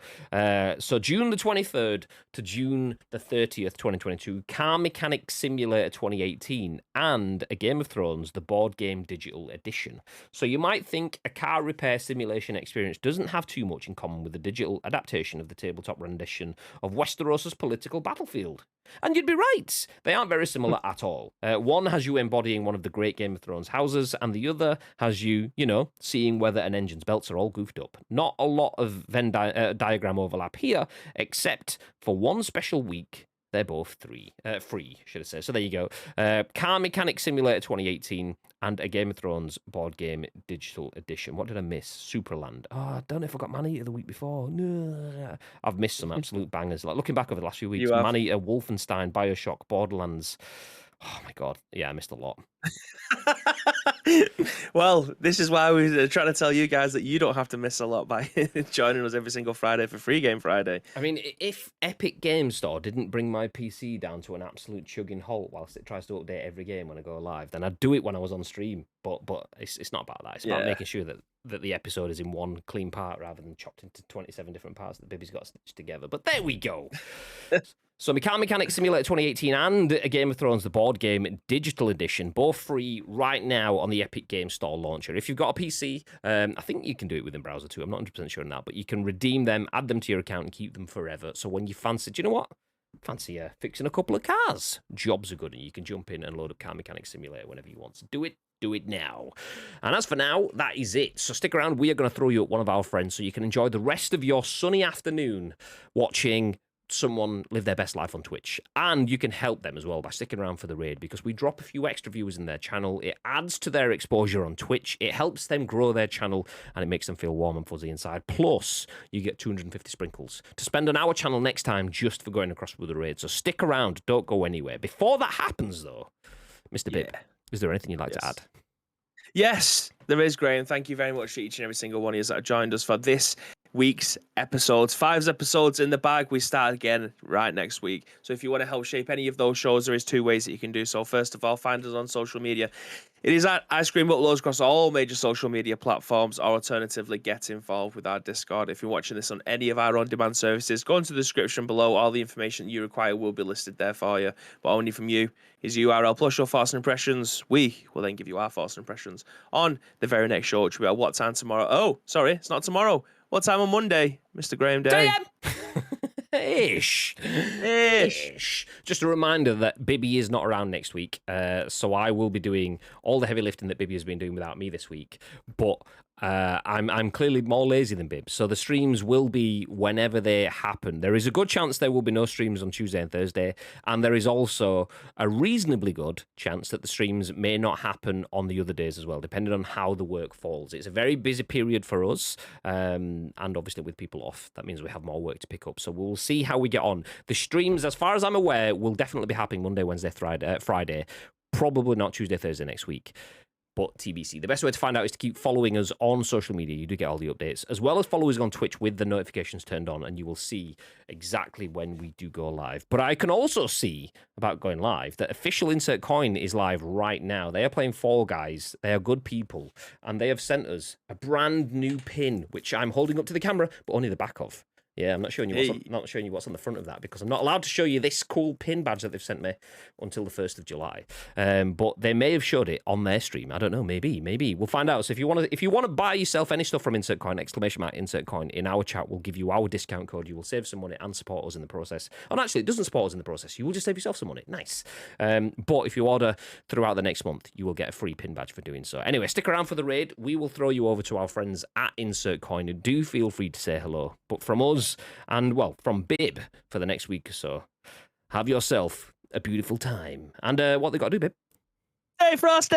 So June the 23rd to June the 30th, 2022, Car Mechanic Simulator 2018 and a Game of Thrones, the board game digital edition. So you might think a car repair simulation experience doesn't have too much in common with the digital adaptation of the tabletop rendition of Westeros' political battlefield. And you'd be right. They aren't very similar at all. One has you embodying one of the great Game of Thrones houses, and the other has you, seeing whether an engine's belts are all goofed up. Not a lot of Venn diagram overlap here, except for one special week. They're both free, should I say. So there you go. Car Mechanic Simulator 2018 and a Game of Thrones board game digital edition. What did I miss? Superland. Oh, I don't know if I got Man Eater the week before. No. I've missed some absolute bangers. Like looking back over the last few weeks, Man Eater, Wolfenstein, Bioshock, Borderlands. Oh my God. Yeah, I missed a lot. Well, this is why we're trying to tell you guys that you don't have to miss a lot by joining us every single Friday for Free Game Friday. I mean, if Epic Game Store didn't bring my PC down to an absolute chugging halt whilst it tries to update every game when I go live, then I'd do it when I was on stream. But it's not about that. It's about making sure that the episode is in one clean part rather than chopped into 27 different parts that Bibby's got stitched together. But there we go. So Car Mechanic Simulator 2018 and a Game of Thrones, the board game digital edition, both free right now on the Epic Game Store launcher. If you've got a PC, I think you can do it within browser too. I'm not 100% sure on that, but you can redeem them, add them to your account, and keep them forever. So when you fancy, do you know what? Fancy fixing a couple of cars. Jobs are good, and you can jump in and load up Car Mechanic Simulator whenever you want. So do it now. And as for now, that is it. So stick around. We are going to throw you up one of our friends so you can enjoy the rest of your sunny afternoon watching someone live their best life on Twitch. And you can help them as well by sticking around for the raid, because we drop a few extra viewers in their channel. It adds to their exposure on Twitch. It helps them grow their channel, and it makes them feel warm and fuzzy inside. Plus, you get 250 sprinkles to spend on our channel next time just for going across with the raid. So stick around. Don't go anywhere. Before that happens, though, Mr. Bib, is there anything you'd like to add? Yes, there is, Graham. Thank you very much to each and every single one of you that have joined us for this week's episodes. 5 episodes in the bag. We start again right next week. So if you want to help shape any of those shows, there is 2 ways that you can do so. First of all, find us on social media. It is at Ice Cream Uploads across all major social media platforms, or alternatively, get involved with our Discord. If you're watching this on any of our on-demand services, go into the description below. All the information you require will be listed there for you, but only from you is URL plus your thoughts and impressions. We will then give you our thoughts and impressions on the very next show, which will be at what time tomorrow? Oh, sorry, it's not tomorrow. What time on Monday, Mr. Graham Day? Ish. Just a reminder that Bibby is not around next week, so I will be doing all the heavy lifting that Bibby has been doing without me this week. But I'm clearly more lazy than Bib, so the streams will be whenever they happen. There is a good chance there will be no streams on Tuesday and Thursday, and there is also a reasonably good chance that the streams may not happen on the other days as well, depending on how the work falls. It's a very busy period for us, and obviously with people off, that means we have more work to pick up. So we'll see how we get on. The streams, as far as I'm aware, will definitely be happening Monday, Wednesday, Friday. Probably not Tuesday, Thursday next week. But TBC. The best way to find out is to keep following us on social media. You do get all the updates, as well as follow us on Twitch with the notifications turned on, and you will see exactly when we do go live. But I can also see, about going live, that Official Insert Coin is live right now. They are playing Fall Guys. They are good people, and they have sent us a brand new pin, which I'm holding up to the camera, but only the back of. Yeah, I'm not showing you what's on the front of that, because I'm not allowed to show you this cool pin badge that they've sent me until the 1st of July. But they may have showed it on their stream. I don't know. Maybe we'll find out. So if you want to buy yourself any stuff from Insert Coin, ! Insert Coin in our chat, we'll give you our discount code. You will save some money and support us in the process. And actually, it doesn't support us in the process. You will just save yourself some money. Nice. But if you order throughout the next month, you will get a free pin badge for doing so. Anyway, stick around for the raid. We will throw you over to our friends at Insert Coin. Do feel free to say hello. But from us, and well, from Bib for the next week or so, have yourself a beautiful time. And what they got to do, Bib? Hey, Frosty!